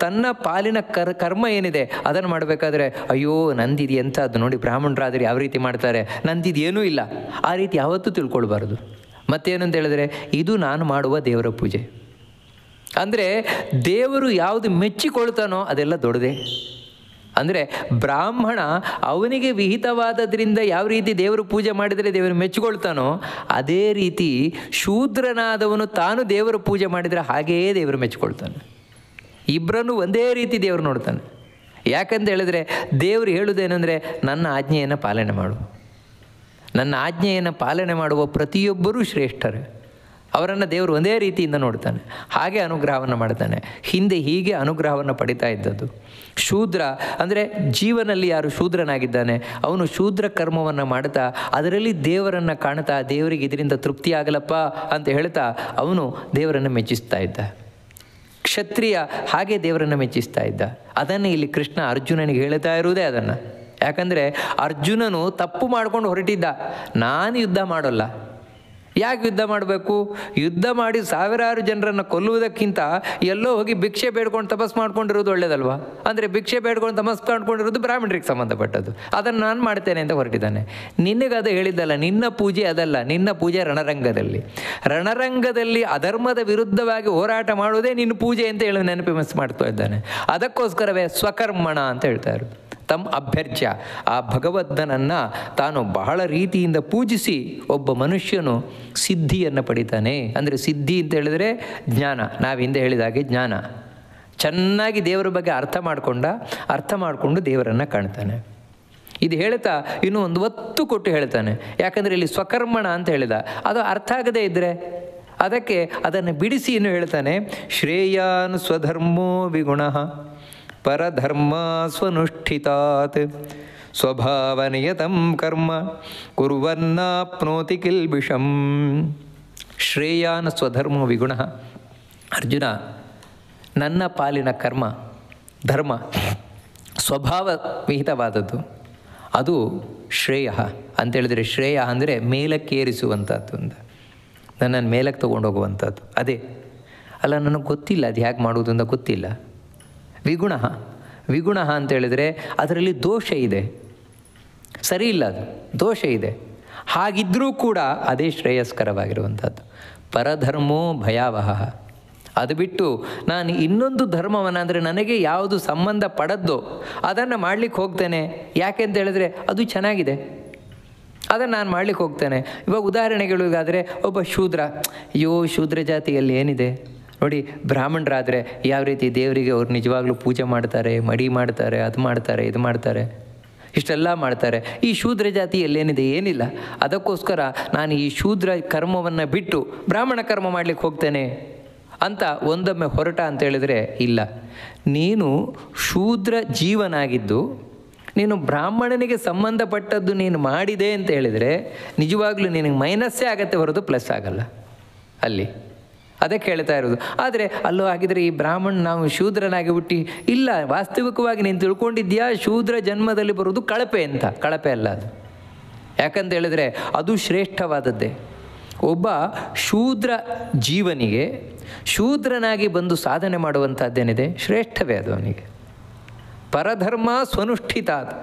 ತನ್ನ ಪಾಲಿನ ಕರ್ಮ ಏನಿದೆ ಅದನ್ನು ಮಾಡಬೇಕಾದ್ರೆ ಅಯ್ಯೋ ನಂದಿದು ಎಂಥದ್ದು, ನೋಡಿ ಬ್ರಾಹ್ಮಣರಾದರೆ ಯಾವ ರೀತಿ ಮಾಡ್ತಾರೆ, ನಂದಿದು ಏನೂ ಇಲ್ಲ, ಆ ರೀತಿ ಯಾವತ್ತೂ ತಿಳ್ಕೊಳ್ಬಾರ್ದು. ಮತ್ತೇನಂತ ಹೇಳಿದ್ರೆ ಇದು ನಾನು ಮಾಡುವ ದೇವರ ಪೂಜೆ. ಅಂದರೆ ದೇವರು ಯಾವುದು ಮೆಚ್ಚಿಕೊಳ್ತಾನೋ ಅದೆಲ್ಲ ದೊಡ್ಡದೇ. ಅಂದರೆ ಬ್ರಾಹ್ಮಣ ಅವನಿಗೆ ವಿಹಿತವಾದದ್ರಿಂದ ಯಾವ ರೀತಿ ದೇವರು ಪೂಜೆ ಮಾಡಿದರೆ ದೇವರು ಮೆಚ್ಚಿಕೊಳ್ತಾನೋ ಅದೇ ರೀತಿ ಶೂದ್ರನಾದವನು ತಾನು ದೇವರ ಪೂಜೆ ಮಾಡಿದರೆ ಹಾಗೆಯೇ ದೇವರು ಮೆಚ್ಚಿಕೊಳ್ತಾನೆ. ಇಬ್ಬರನ್ನು ಒಂದೇ ರೀತಿ ದೇವರು ನೋಡ್ತಾನೆ. ಯಾಕಂತ ಹೇಳಿದ್ರೆ ದೇವರು ಹೇಳುವುದೇನೆಂದರೆ ನನ್ನ ಆಜ್ಞೆಯನ್ನು ಪಾಲನೆ ಮಾಡು. ನನ್ನ ಆಜ್ಞೆಯನ್ನು ಪಾಲನೆ ಮಾಡುವ ಪ್ರತಿಯೊಬ್ಬರೂ ಶ್ರೇಷ್ಠರೇ. ಅವರನ್ನು ದೇವರು ಒಂದೇ ರೀತಿಯಿಂದ ನೋಡ್ತಾನೆ, ಹಾಗೆ ಅನುಗ್ರಹವನ್ನು ಮಾಡ್ತಾನೆ. ಹಿಂದೆ ಹೀಗೆ ಅನುಗ್ರಹವನ್ನು ಪಡಿತಾ ಇದ್ದದ್ದು. ಶೂದ್ರ ಅಂದರೆ ಜೀವನಲ್ಲಿ ಯಾರು ಶೂದ್ರನಾಗಿದ್ದಾನೆ ಅವನು ಶೂದ್ರ ಕರ್ಮವನ್ನು ಮಾಡ್ತಾ ಅದರಲ್ಲಿ ದೇವರನ್ನು ಕಾಣ್ತಾ ದೇವರಿಗೆ ಇದರಿಂದ ತೃಪ್ತಿಯಾಗಲಪ್ಪ ಅಂತ ಹೇಳ್ತಾ ಅವನು ದೇವರನ್ನು ಮೆಚ್ಚಿಸ್ತಾ ಇದ್ದ. ಕ್ಷತ್ರಿಯ ಹಾಗೆ ದೇವರನ್ನು ಮೆಚ್ಚಿಸ್ತಾ ಇದ್ದ. ಅದನ್ನು ಇಲ್ಲಿ ಕೃಷ್ಣ ಅರ್ಜುನನಿಗೆ ಹೇಳ್ತಾ ಇರುವುದೇ ಅದನ್ನು. ಯಾಕಂದರೆ ಅರ್ಜುನನು ತಪ್ಪು ಮಾಡ್ಕೊಂಡು ಹೊರಟಿದ್ದ, ನಾನು ಯುದ್ಧ ಮಾಡೋಲ್ಲ. ಯಾಕೆ ಯುದ್ಧ ಮಾಡಬೇಕು? ಯುದ್ಧ ಮಾಡಿ ಸಾವಿರಾರು ಜನರನ್ನು ಕೊಲ್ಲುವುದಕ್ಕಿಂತ ಎಲ್ಲೋ ಹೋಗಿ ಭಿಕ್ಷೆ ಬೇಡ್ಕೊಂಡು ತಪಸ್ ಮಾಡ್ಕೊಂಡಿರೋದು ಒಳ್ಳೇದಲ್ವಾ? ಅಂದರೆ ಭಿಕ್ಷೆ ಬೇಡ್ಕೊಂಡು ತಪಸ್ ಮಾಡ್ಕೊಂಡಿರೋದು ಬ್ರಾಹ್ಮಣರಿಗೆ ಸಂಬಂಧಪಟ್ಟದ್ದು. ಅದನ್ನು ನಾನು ಮಾಡ್ತೇನೆ ಅಂತ ಹೊರಟಿದ್ದಾನೆ. ನಿನಗದು ಹೇಳಿದ್ದಲ್ಲ, ನಿನ್ನ ಪೂಜೆ ಅದಲ್ಲ, ನಿನ್ನ ಪೂಜೆ ರಣರಂಗದಲ್ಲಿ. ರಣರಂಗದಲ್ಲಿ ಅಧರ್ಮದ ವಿರುದ್ಧವಾಗಿ ಹೋರಾಟ ಮಾಡುವುದೇ ನಿನ್ನ ಪೂಜೆ ಅಂತ ಹೇಳಿ ನೆನಪು ಮಾಡ್ತಾ ಇದ್ದಾನೆ. ಅದಕ್ಕೋಸ್ಕರವೇ ಸ್ವಕರ್ಮಣ ಅಂತ ಹೇಳ್ತಾರೆ. ತಮ್ಮ ಅಭ್ಯರ್ಚ್ಯ ಆ ಭಗವಂತನನ್ನು ತಾನು ಬಹಳ ರೀತಿಯಿಂದ ಪೂಜಿಸಿ ಒಬ್ಬ ಮನುಷ್ಯನು ಸಿದ್ಧಿಯನ್ನು ಪಡಿತಾನೆ. ಅಂದರೆ ಸಿದ್ಧಿ ಅಂತ ಹೇಳಿದರೆ ಜ್ಞಾನ, ನಾವು ಹಿಂದೆ ಹೇಳಿದ ಹಾಗೆ ಜ್ಞಾನ. ಚೆನ್ನಾಗಿ ದೇವರ ಬಗ್ಗೆ ಅರ್ಥ ಮಾಡಿಕೊಂಡು ದೇವರನ್ನು ಕಾಣ್ತಾನೆ. ಇದು ಹೇಳ್ತಾ ಇನ್ನೂ ಒಂದು ಒತ್ತು ಕೊಟ್ಟು ಹೇಳ್ತಾನೆ. ಯಾಕಂದರೆ ಇಲ್ಲಿ ಸ್ವಕರ್ಮಣ ಅಂತ ಹೇಳಿದ, ಅದು ಅರ್ಥ ಆಗದೇ ಇದ್ದರೆ ಅದಕ್ಕೆ ಅದನ್ನು ಬಿಡಿಸಿ ಇನ್ನು ಹೇಳ್ತಾನೆ. ಶ್ರೇಯಾನ್ ಸ್ವಧರ್ಮೋ ವಿಗುಣಃ ಪರಧರ್ಮ ಸ್ವನುಷ್ಠಿತಾತ್ ಸ್ವಭಾವನಿಯತಂ ಕರ್ಮ ಕುರ್ವನ್ನಾಪ್ನೋತಿ ಕಿಲ್ಬಿಷಂ. ಶ್ರೇಯಾನ್ ಸ್ವಧರ್ಮೋ ವಿಗುಣಃ. ಅರ್ಜುನ, ನನ್ನ ಪಾಲಿನ ಕರ್ಮ ಧರ್ಮ ಸ್ವಭಾವ ವಿಹಿತವಾದದ್ದು, ಅದು ಶ್ರೇಯ ಅಂತೇಳಿದರೆ, ಶ್ರೇಯ ಅಂದರೆ ಮೇಲಕ್ಕೇರಿಸುವಂಥದ್ದು ಅಂತ, ನನ್ನನ್ನು ಮೇಲಕ್ಕೆ ತೊಗೊಂಡೋಗುವಂಥದ್ದು. ಅದೇ ಅಲ್ಲ, ನನಗೆ ಗೊತ್ತಿಲ್ಲ ಅದು ಹೇಗೆ ಮಾಡುವುದು ಅಂತ ಗೊತ್ತಿಲ್ಲ. ವಿಗುಣ ಅಂತೇಳಿದರೆ ಅದರಲ್ಲಿ ದೋಷ ಇದೆ, ಸರಿ ಇಲ್ಲ, ಅದು ದೋಷ ಇದೆ. ಹಾಗಿದ್ದರೂ ಕೂಡ ಅದೇ ಶ್ರೇಯಸ್ಕರವಾಗಿರುವಂಥದ್ದು. ಪರಧರ್ಮೋ ಭಯಾವಹ. ಅದು ಬಿಟ್ಟು ನಾನು ಇನ್ನೊಂದು ಧರ್ಮವನ್ನು, ಅಂದರೆ ನನಗೆ ಯಾವುದು ಸಂಬಂಧ ಪಡದ್ದೋ ಅದನ್ನು ಮಾಡಲಿಕ್ಕೆ ಹೋಗ್ತೇನೆ. ಯಾಕೆ ಅಂತ ಹೇಳಿದ್ರೆ ಅದು ಚೆನ್ನಾಗಿದೆ, ಅದನ್ನು ನಾನು ಮಾಡಲಿಕ್ಕೆ ಹೋಗ್ತೇನೆ. ಇವಾಗ ಉದಾಹರಣೆಗಳಿಗಾದರೆ ಒಬ್ಬ ಶೂದ್ರ, ಅಯ್ಯೋ ಶೂದ್ರ ಜಾತಿಯಲ್ಲಿ ಏನಿದೆ ನೋಡಿ, ಬ್ರಾಹ್ಮಣರಾದರೆ ಯಾವ ರೀತಿ ದೇವರಿಗೆ ಅವ್ರು ನಿಜವಾಗ್ಲೂ ಪೂಜೆ ಮಾಡ್ತಾರೆ, ಮಡಿ ಮಾಡ್ತಾರೆ, ಅದು ಮಾಡ್ತಾರೆ, ಇದು ಮಾಡ್ತಾರೆ, ಇಷ್ಟೆಲ್ಲ ಮಾಡ್ತಾರೆ. ಈ ಶೂದ್ರ ಜಾತಿಯಲ್ಲಿ ಏನಿದೆ? ಏನಿಲ್ಲ. ಅದಕ್ಕೋಸ್ಕರ ನಾನು ಈ ಶೂದ್ರ ಕರ್ಮವನ್ನು ಬಿಟ್ಟು ಬ್ರಾಹ್ಮಣ ಕರ್ಮ ಮಾಡಲಿಕ್ಕೆ ಹೋಗ್ತೇನೆ ಅಂತ ಒಂದೊಮ್ಮೆ ಹೊರಟ ಅಂತ ಹೇಳಿದರೆ ಇಲ್ಲ. ನೀನು ಶೂದ್ರ ಜೀವನಾಗಿದ್ದು ನೀನು ಬ್ರಾಹ್ಮಣನಿಗೆ ಸಂಬಂಧಪಟ್ಟದ್ದು ನೀನು ಮಾಡಿದೆ ಅಂತ ಹೇಳಿದರೆ ನಿಜವಾಗ್ಲೂ ನಿನಗೆ ಮೈನಸ್ಸೇ ಆಗತ್ತೆ ಹೊರತು ಪ್ಲಸ್ ಆಗಲ್ಲ ಅಲ್ಲಿ. ಅದಕ್ಕೆ ಹೇಳ್ತಾ ಇರೋದು. ಆದರೆ ಅಲ್ಲೋ ಆಗಿದರೆ ಈ ನಾವು ಶೂದ್ರನಾಗಿ ಹುಟ್ಟಿ, ಇಲ್ಲ, ವಾಸ್ತವಿಕವಾಗಿ ನೀನು ತಿಳ್ಕೊಂಡಿದ್ಯಾ ಶೂದ್ರ ಜನ್ಮದಲ್ಲಿ ಬರೋದು ಕಳಪೆ ಅಂತ. ಕಳಪೆ ಅಲ್ಲ ಅದು. ಯಾಕಂತ ಹೇಳಿದ್ರೆ ಅದು ಶ್ರೇಷ್ಠವಾದದ್ದೇ. ಒಬ್ಬ ಶೂದ್ರ ಜೀವನಿಗೆ ಶೂದ್ರನಾಗಿ ಬಂದು ಸಾಧನೆ ಮಾಡುವಂಥದ್ದೇನಿದೆ ಶ್ರೇಷ್ಠವೇ ಅದು ಅವನಿಗೆ. ಪರಧರ್ಮ ಸ್ವನುಷ್ಠಿತ.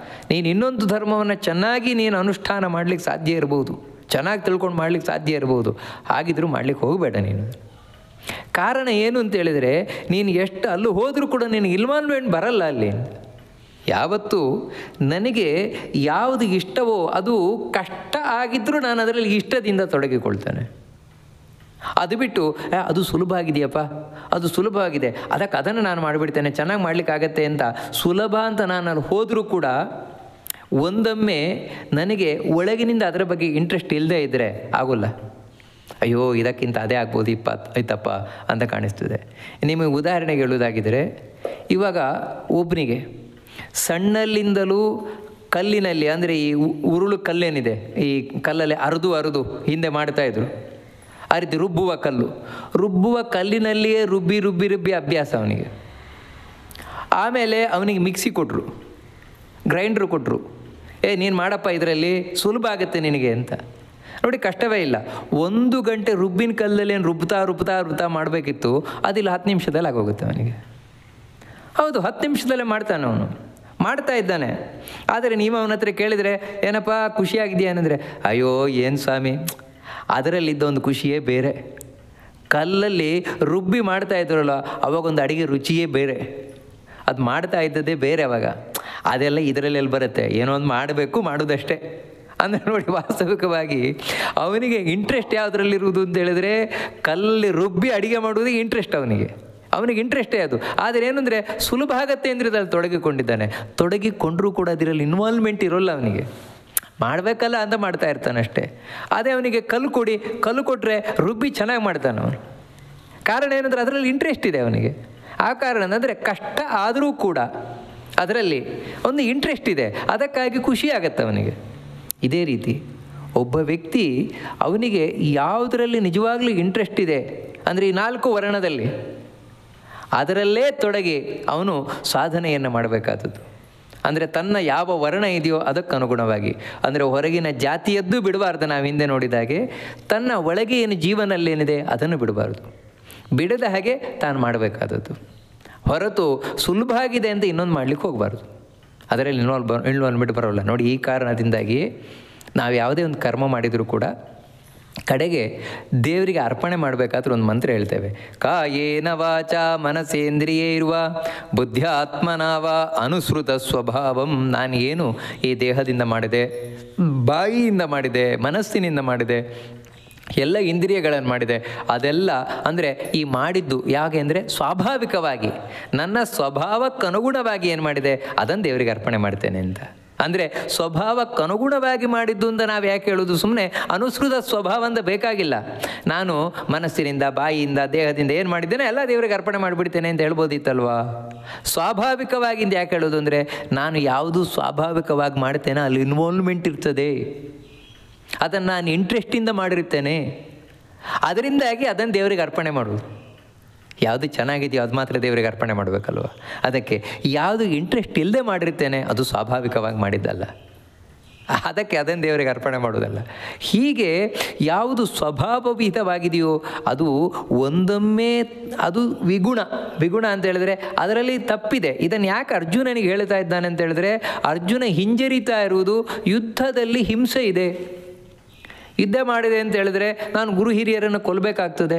ನೀನು ಇನ್ನೊಂದು ಧರ್ಮವನ್ನು ಚೆನ್ನಾಗಿ ನೀನು ಅನುಷ್ಠಾನ ಮಾಡಲಿಕ್ಕೆ ಸಾಧ್ಯ ಇರ್ಬೋದು, ಚೆನ್ನಾಗಿ ತಿಳ್ಕೊಂಡು ಮಾಡಲಿಕ್ಕೆ ಸಾಧ್ಯ ಇರ್ಬೋದು. ಹಾಗಿದ್ರೂ ಮಾಡಲಿಕ್ಕೆ ಹೋಗಬೇಡ ನೀನು. ಕಾರಣ ಏನು ಅಂತ ಹೇಳಿದರೆ, ನೀನು ಎಷ್ಟು ಅಲ್ಲೂ ಹೋದರೂ ಕೂಡ ನಿನಗೆ ಇನ್ವಾಲ್ವ್ಮೆಂಟ್ ಬರಲ್ಲ ಅಲ್ಲಿ. ಯಾವತ್ತೂ ನನಗೆ ಯಾವುದು ಇಷ್ಟವೋ ಅದು ಕಷ್ಟ ಆಗಿದ್ದರೂ ನಾನು ಅದರಲ್ಲಿ ಇಷ್ಟದಿಂದ ತೊಡಗಿಕೊಳ್ತೇನೆ. ಅದು ಬಿಟ್ಟು ಅದು ಸುಲಭ ಆಗಿದೆಯಪ್ಪ, ಅದು ಸುಲಭವಾಗಿದೆ, ಅದನ್ನು ನಾನು ಮಾಡಿಬಿಡ್ತೇನೆ, ಚೆನ್ನಾಗಿ ಮಾಡಲಿಕ್ಕಾಗತ್ತೆ ಅಂತ ಸುಲಭ ಅಂತ ನಾನು ಅಲ್ಲಿ ಹೋದರೂ ಕೂಡ ಒಂದೊಮ್ಮೆ ನನಗೆ ಒಳಗಿನಿಂದ ಅದರ ಬಗ್ಗೆ ಇಂಟ್ರೆಸ್ಟ್ ಇಲ್ಲದೇ ಇದ್ದರೆ ಆಗೋಲ್ಲ. ಅಯ್ಯೋ ಇದಕ್ಕಿಂತ ಅದೇ ಆಗ್ಬೋದು ಆಯ್ತಪ್ಪ ಅಂತ ಕಾಣಿಸ್ತದೆ. ನಿಮಗೆ ಉದಾಹರಣೆಗೆ ಹೇಳುವುದಾಗಿದ್ದರೆ, ಇವಾಗ ಒಬ್ಬನಿಗೆ ಸಣ್ಣಲ್ಲಿಂದಲೂ ಕಲ್ಲಿನಲ್ಲಿ, ಅಂದರೆ ಈ ಉರುಳು ಕಲ್ಲೇನಿದೆ, ಈ ಕಲ್ಲಲ್ಲಿ ಅರೆದು ಹಿಂದೆ ಮಾಡ್ತಾಯಿದ್ರು, ರುಬ್ಬುವ ಕಲ್ಲಿನಲ್ಲಿಯೇ ರುಬ್ಬಿ ಅಭ್ಯಾಸ ಅವನಿಗೆ. ಆಮೇಲೆ ಅವನಿಗೆ ಮಿಕ್ಸಿ ಕೊಟ್ಟರು, ಗ್ರೈಂಡ್ರು ಕೊಟ್ಟರು, ನೀನು ಮಾಡಪ್ಪ ಇದರಲ್ಲಿ ಸುಲಭ ಆಗುತ್ತೆ ನಿನಗೆ ಅಂತ. ನೋಡಿ, ಕಷ್ಟವೇ ಇಲ್ಲ. 1 ಗಂಟೆ ರುಬ್ಬಿನ ಕಲ್ಲಲ್ಲಿ ಏನು ರುಬ್ತಾ ಮಾಡಬೇಕಿತ್ತು, ಅದಿಲ್ಲ 10 ನಿಮಿಷದಲ್ಲಿ ಆಗೋಗುತ್ತೆ ಅವನಿಗೆ. ಹೌದು, 10 ನಿಮಿಷದಲ್ಲೇ ಮಾಡ್ತಾನೆ ಅವನು, ಮಾಡ್ತಾ ಇದ್ದಾನೆ. ಆದರೆ ನೀವು ಅವನ ಹತ್ರ ಕೇಳಿದರೆ ಏನಪ್ಪ ಖುಷಿಯಾಗಿದೆಯಾ ಏನಂದರೆ, ಅಯ್ಯೋ ಏನು ಸ್ವಾಮಿ, ಅದರಲ್ಲಿದ್ದೊಂದು ಖುಷಿಯೇ ಬೇರೆ. ಕಲ್ಲಲ್ಲಿ ರುಬ್ಬಿ ಮಾಡ್ತಾ ಇದ್ರಲ್ಲ ಅವಾಗೊಂದು ಅಡುಗೆ ರುಚಿಯೇ ಬೇರೆ, ಅದು ಮಾಡ್ತಾ ಇದ್ದದ್ದೇ ಬೇರೆ. ಅವಾಗ ಅದೆಲ್ಲ ಇದರಲ್ಲೆಲ್ಲಿ ಬರುತ್ತೆ, ಏನೋ ಒಂದು ಮಾಡಬೇಕು, ಮಾಡೋದಷ್ಟೇ ಅಂದರೆ. ನೋಡಿ, ವಾಸ್ತವಿಕವಾಗಿ ಅವನಿಗೆ ಇಂಟ್ರೆಸ್ಟ್ ಯಾವುದರಲ್ಲಿರುವುದು ಅಂತ ಹೇಳಿದ್ರೆ ಕಲ್ಲಲ್ಲಿ ರುಬ್ಬಿ ಅಡುಗೆ ಮಾಡೋದಿಗೆ ಇಂಟ್ರೆಸ್ಟ್ ಅವನಿಗೆ ಇಂಟ್ರೆಸ್ಟೇ ಅದು. ಆದರೆ ಏನಂದರೆ ಸುಲಭ ಆಗತ್ತೆ ಅಂದರೆ ಅದ್ರಲ್ಲಿ ತೊಡಗಿಕೊಂಡಿದ್ದಾನೆ. ತೊಡಗಿಕೊಂಡ್ರೂ ಕೂಡ ಅದರಲ್ಲಿ ಇನ್ವಾಲ್ವ್ಮೆಂಟ್ ಇರೋಲ್ಲ ಅವನಿಗೆ. ಮಾಡಬೇಕಲ್ಲ ಅಂತ ಮಾಡ್ತಾ ಇರ್ತಾನಷ್ಟೇ. ಅದೇ ಅವನಿಗೆ ಕಲ್ಲು ಕೊಡಿ, ಕಲ್ಲು ಕೊಟ್ಟರೆ ರುಬ್ಬಿ ಚೆನ್ನಾಗಿ ಮಾಡ್ತಾನೆ ಅವನು. ಕಾರಣ ಏನಂದರೆ ಅದರಲ್ಲಿ ಇಂಟ್ರೆಸ್ಟ್ ಇದೆ ಅವನಿಗೆ. ಆ ಕಾರಣ ಅಂದರೆ ಕಷ್ಟ ಆದರೂ ಕೂಡ ಅದರಲ್ಲಿ ಒಂದು ಇಂಟ್ರೆಸ್ಟ್ ಇದೆ, ಅದಕ್ಕಾಗಿ ಖುಷಿ ಆಗತ್ತೆ ಅವನಿಗೆ. ಇದೇ ರೀತಿ ಒಬ್ಬ ವ್ಯಕ್ತಿ ಅವನಿಗೆ ಯಾವುದರಲ್ಲಿ ನಿಜವಾಗ್ಲೂ ಇಂಟ್ರೆಸ್ಟ್ ಇದೆ ಅಂದರೆ ಈ 4 ವರ್ಣದಲ್ಲಿ ಅದರಲ್ಲೇ ತೊಡಗಿ ಅವನು ಸಾಧನೆಯನ್ನು ಮಾಡಬೇಕಾದದ್ದು. ಅಂದರೆ ತನ್ನ ಯಾವ ವರ್ಣ ಇದೆಯೋ ಅದಕ್ಕನುಗುಣವಾಗಿ, ಅಂದರೆ ಹೊರಗಿನ ಜಾತಿಯದ್ದು ಬಿಡಬಾರ್ದು. ನಾವು ಹಿಂದೆ ನೋಡಿದಾಗೆ ತನ್ನ ಒಳಗೆ ಏನು ಜೀವನಲ್ಲೇನಿದೆ ಅದನ್ನು ಬಿಡಬಾರ್ದು. ಬಿಡದ ಹಾಗೆ ತಾನು ಮಾಡಬೇಕಾದದ್ದು ಹೊರತು ಸುಲಭ ಆಗಿದೆ ಅಂತ ಇನ್ನೊಂದು ಮಾಡಲಿಕ್ಕೆ ಹೋಗಬಾರ್ದು. ಅದರಲ್ಲಿ ಇನ್ವಾಲ್ವ್ಮೆಂಟ್ ಬರೋಲ್ಲ. ನೋಡಿ, ಈ ಕಾರಣದಿಂದಾಗಿ ನಾವು ಯಾವುದೇ ಒಂದು ಕರ್ಮ ಮಾಡಿದರೂ ಕೂಡ ಕಡೆಗೆ ದೇವರಿಗೆ ಅರ್ಪಣೆ ಮಾಡಬೇಕಾದ್ರೆ ಒಂದು ಮಂತ್ರ ಹೇಳ್ತೇವೆ. ಕಾಯೇನ ವಾಚ ಮನಸೇಂದ್ರಿಯೈರ್ವ ಬುದ್ಧ್ಯಾತ್ಮನಾವ ಅನುಸೃತ ಸ್ವಭಾವಂ. ನಾನು ಏನು ಈ ದೇಹದಿಂದ ಮಾಡಿದೆ, ಬಾಯಿಯಿಂದ ಮಾಡಿದೆ, ಮನಸ್ಸಿನಿಂದ ಮಾಡಿದೆ, ಎಲ್ಲ ಇಂದ್ರಿಯಗಳನ್ನು ಮಾಡಿದೆ, ಅದೆಲ್ಲ ಅಂದರೆ ಈ ಮಾಡಿದ್ದು ಯಾಕೆ ಅಂದರೆ ಸ್ವಾಭಾವಿಕವಾಗಿ ನನ್ನ ಸ್ವಭಾವಕ್ಕನುಗುಣವಾಗಿ ಏನು ಮಾಡಿದೆ ಅದನ್ನು ದೇವರಿಗೆ ಅರ್ಪಣೆ ಮಾಡ್ತೇನೆ ಅಂತ. ಅಂದರೆ ಸ್ವಭಾವಕ್ಕನುಗುಣವಾಗಿ ಮಾಡಿದ್ದು ಅಂತ ನಾವು ಯಾಕೆ ಹೇಳೋದು? ಸುಮ್ಮನೆ ಅನುಸೃತ ಸ್ವಭಾವ ಅಂತ ಬೇಕಾಗಿಲ್ಲ. ನಾನು ಮನಸ್ಸಿನಿಂದ, ಬಾಯಿಯಿಂದ, ದೇಹದಿಂದ ಏನು ಮಾಡಿದ್ದೇನೆ ಎಲ್ಲ ದೇವರಿಗೆ ಅರ್ಪಣೆ ಮಾಡಿಬಿಡ್ತೇನೆ ಅಂತ ಹೇಳ್ಬೋದಿತ್ತಲ್ವಾ? ಸ್ವಾಭಾವಿಕವಾಗಿಂದ ಯಾಕೆ ಹೇಳೋದು ಅಂದರೆ ನಾನು ಯಾವುದು ಸ್ವಾಭಾವಿಕವಾಗಿ ಮಾಡ್ತೇನೆ ಅಲ್ಲಿ ಇನ್ವಾಲ್ವ್ಮೆಂಟ್ ಇರ್ತದೆ, ಅದನ್ನು ನಾನು ಇಂಟ್ರೆಸ್ಟಿಂದ ಮಾಡಿರ್ತೇನೆ, ಅದರಿಂದಾಗಿ ಅದನ್ನು ದೇವರಿಗೆ ಅರ್ಪಣೆ ಮಾಡೋದು. ಯಾವುದು ಚೆನ್ನಾಗಿದೆಯೋ ಅದು ಮಾತ್ರ ದೇವರಿಗೆ ಅರ್ಪಣೆ ಮಾಡಬೇಕಲ್ವ? ಅದಕ್ಕೆ ಯಾವುದು ಇಂಟ್ರೆಸ್ಟ್ ಇಲ್ಲದೆ ಮಾಡಿರ್ತೇನೆ ಅದು ಸ್ವಾಭಾವಿಕವಾಗಿ ಮಾಡಿದ್ದಲ್ಲ, ಅದಕ್ಕೆ ಅದನ್ನು ದೇವರಿಗೆ ಅರ್ಪಣೆ ಮಾಡೋದಲ್ಲ. ಹೀಗೆ ಯಾವುದು ಸ್ವಭಾವವಿಹಿತವಾಗಿದೆಯೋ ಅದು ಒಂದೊಮ್ಮೆ ಅದು ವಿಗುಣ ಅಂತ ಹೇಳಿದ್ರೆ ಅದರಲ್ಲಿ ತಪ್ಪಿದೆ. ಇದನ್ನು ಯಾಕೆ ಅರ್ಜುನನಿಗೆ ಹೇಳ್ತಾ ಇದ್ದಾನೆ ಅಂತ ಹೇಳಿದ್ರೆ, ಅರ್ಜುನ ಹಿಂಜರಿತಾ ಇರುವುದು ಯುದ್ಧದಲ್ಲಿ ಹಿಂಸೆ ಇದೆ. ಯುದ್ಧ ಮಾಡಿದೆ ಅಂತ ಹೇಳಿದ್ರೆ ನಾನು ಗುರು ಹಿರಿಯರನ್ನು ಕೊಲ್ಲಬೇಕಾಗ್ತದೆ,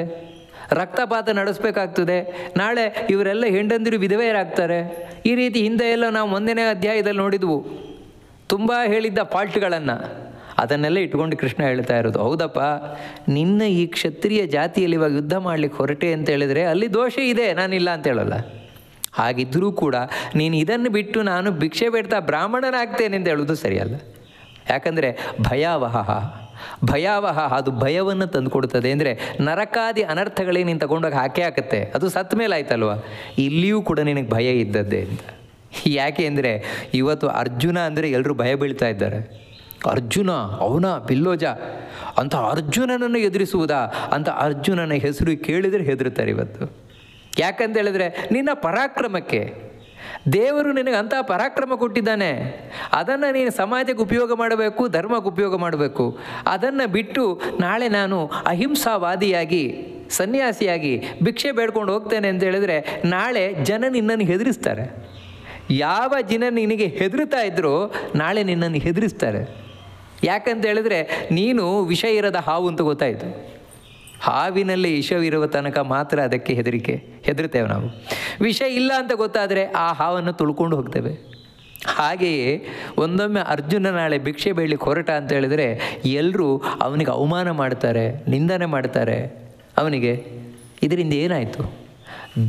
ರಕ್ತಪಾತ ನಡೆಸಬೇಕಾಗ್ತದೆ, ನಾಳೆ ಇವರೆಲ್ಲ ಹೆಂಡಂದಿರು ವಿಧವೆಯರಾಗ್ತಾರೆ. ಈ ರೀತಿ ಹಿಂದೆ ಎಲ್ಲ ನಾವು 1ನೇ ಅಧ್ಯಾಯದಲ್ಲಿ ನೋಡಿದ್ವು ತುಂಬ ಹೇಳಿದ್ದ ಫಾಲ್ಟ್ಗಳನ್ನು. ಅದನ್ನೆಲ್ಲ ಇಟ್ಕೊಂಡು ಕೃಷ್ಣ ಹೇಳ್ತಾ ಇರೋದು, ಹೌದಪ್ಪ ನಿನ್ನ ಈ ಕ್ಷತ್ರಿಯ ಜಾತಿಯಲ್ಲಿ ಇವಾಗ ಯುದ್ಧ ಮಾಡಲಿಕ್ಕೆ ಹೊರಟೆ ಅಂತ ಹೇಳಿದರೆ ಅಲ್ಲಿ ದೋಷ ಇದೆ, ನಾನಿಲ್ಲ ಅಂತ ಹೇಳೋಲ್ಲ. ಹಾಗಿದ್ದರೂ ಕೂಡ ನೀನು ಇದನ್ನು ಬಿಟ್ಟು ನಾನು ಭಿಕ್ಷೆ ಬೇಡ್ತಾ ಬ್ರಾಹ್ಮಣನಾಗ್ತೇನೆ ಅಂತ ಹೇಳೋದು ಸರಿಯಲ್ಲ. ಯಾಕಂದರೆ ಭಯಾವಹ ಅದು ಭಯವನ್ನು ತಂದುಕೊಡ್ತದೆ. ಅಂದರೆ ನರಕಾದಿ ಅನರ್ಥಗಳೇ ನೀನು ತಗೊಂಡೋಗಿ ಹಾಕುತ್ತೆ, ಅದು ಸತ್ತ ಮೇಲೆ ಆಯ್ತಲ್ವ. ಇಲ್ಲಿಯೂ ಕೂಡ ನಿನಗೆ ಭಯ ಇದ್ದದ್ದೇ ಅಂತ. ಯಾಕೆ ಅಂದರೆ ಇವತ್ತು ಅರ್ಜುನ ಅಂದರೆ ಎಲ್ಲರೂ ಭಯ ಬೀಳ್ತಾ ಇದ್ದಾರೆ. ಅರ್ಜುನ ಅವನ ಬಿಲ್ಲೋಜ ಅಂತ ಅರ್ಜುನನನ್ನು ಎದುರಿಸುವುದಾ ಅಂತ ಅರ್ಜುನನ ಹೆಸರು ಕೇಳಿದರೆ ಹೆದರುತ್ತಾರೆ ಇವತ್ತು. ಯಾಕಂತ ಹೇಳಿದ್ರೆ ನಿನ್ನ ಪರಾಕ್ರಮಕ್ಕೆ ದೇವರು ನಿನಗೆ ಅಂಥ ಪರಾಕ್ರಮ ಕೊಟ್ಟಿದ್ದಾನೆ, ಅದನ್ನು ನೀನು ಸಮಾಜಕ್ಕೆ ಉಪಯೋಗ ಮಾಡಬೇಕು, ಧರ್ಮಕ್ಕೆ ಉಪಯೋಗ ಮಾಡಬೇಕು. ಅದನ್ನು ಬಿಟ್ಟು ನಾಳೆ ನಾನು ಅಹಿಂಸಾವಾದಿಯಾಗಿ ಸನ್ಯಾಸಿಯಾಗಿ ಭಿಕ್ಷೆ ಬೇಡ್ಕೊಂಡು ಹೋಗ್ತೇನೆ ಅಂತ ಹೇಳಿದ್ರೆ ನಾಳೆ ಜನ ನಿನ್ನನ್ನು ಹೆದರಿಸ್ತಾರೆ. ಯಾವ ಜನ ನಿನಗೆ ಹೆದರುತ್ತಾ ಇದ್ದರೂ ನಾಳೆ ನಿನ್ನನ್ನು ಹೆದರಿಸ್ತಾರೆ. ಯಾಕಂತ ಹೇಳಿದ್ರೆ ನೀನು ವಿಷ ಇರದ ಹಾವು ಅಂತ ಗೊತ್ತಾಯಿತು. ಹಾವಿನಲ್ಲಿ ವಿಷವಿರುವ ತನಕ ಮಾತ್ರ ಅದಕ್ಕೆ ಹೆದರ್ತೇವೆ ನಾವು. ವಿಷ ಇಲ್ಲ ಅಂತ ಗೊತ್ತಾದರೆ ಆ ಹಾವನ್ನು ತುಳ್ಕೊಂಡು ಹೋಗ್ತೇವೆ. ಹಾಗೆಯೇ ಒಂದೊಮ್ಮೆ ಅರ್ಜುನ ನಾಳೆ ಭಿಕ್ಷೆ ಬೇಡಲಿಕ್ಕೆ ಹೊರಟ ಅಂತ ಹೇಳಿದರೆ ಎಲ್ಲರೂ ಅವನಿಗೆ ಅವಮಾನ ಮಾಡ್ತಾರೆ, ನಿಂದನೆ ಮಾಡ್ತಾರೆ. ಅವನಿಗೆ ಇದರಿಂದ ಏನಾಯಿತು?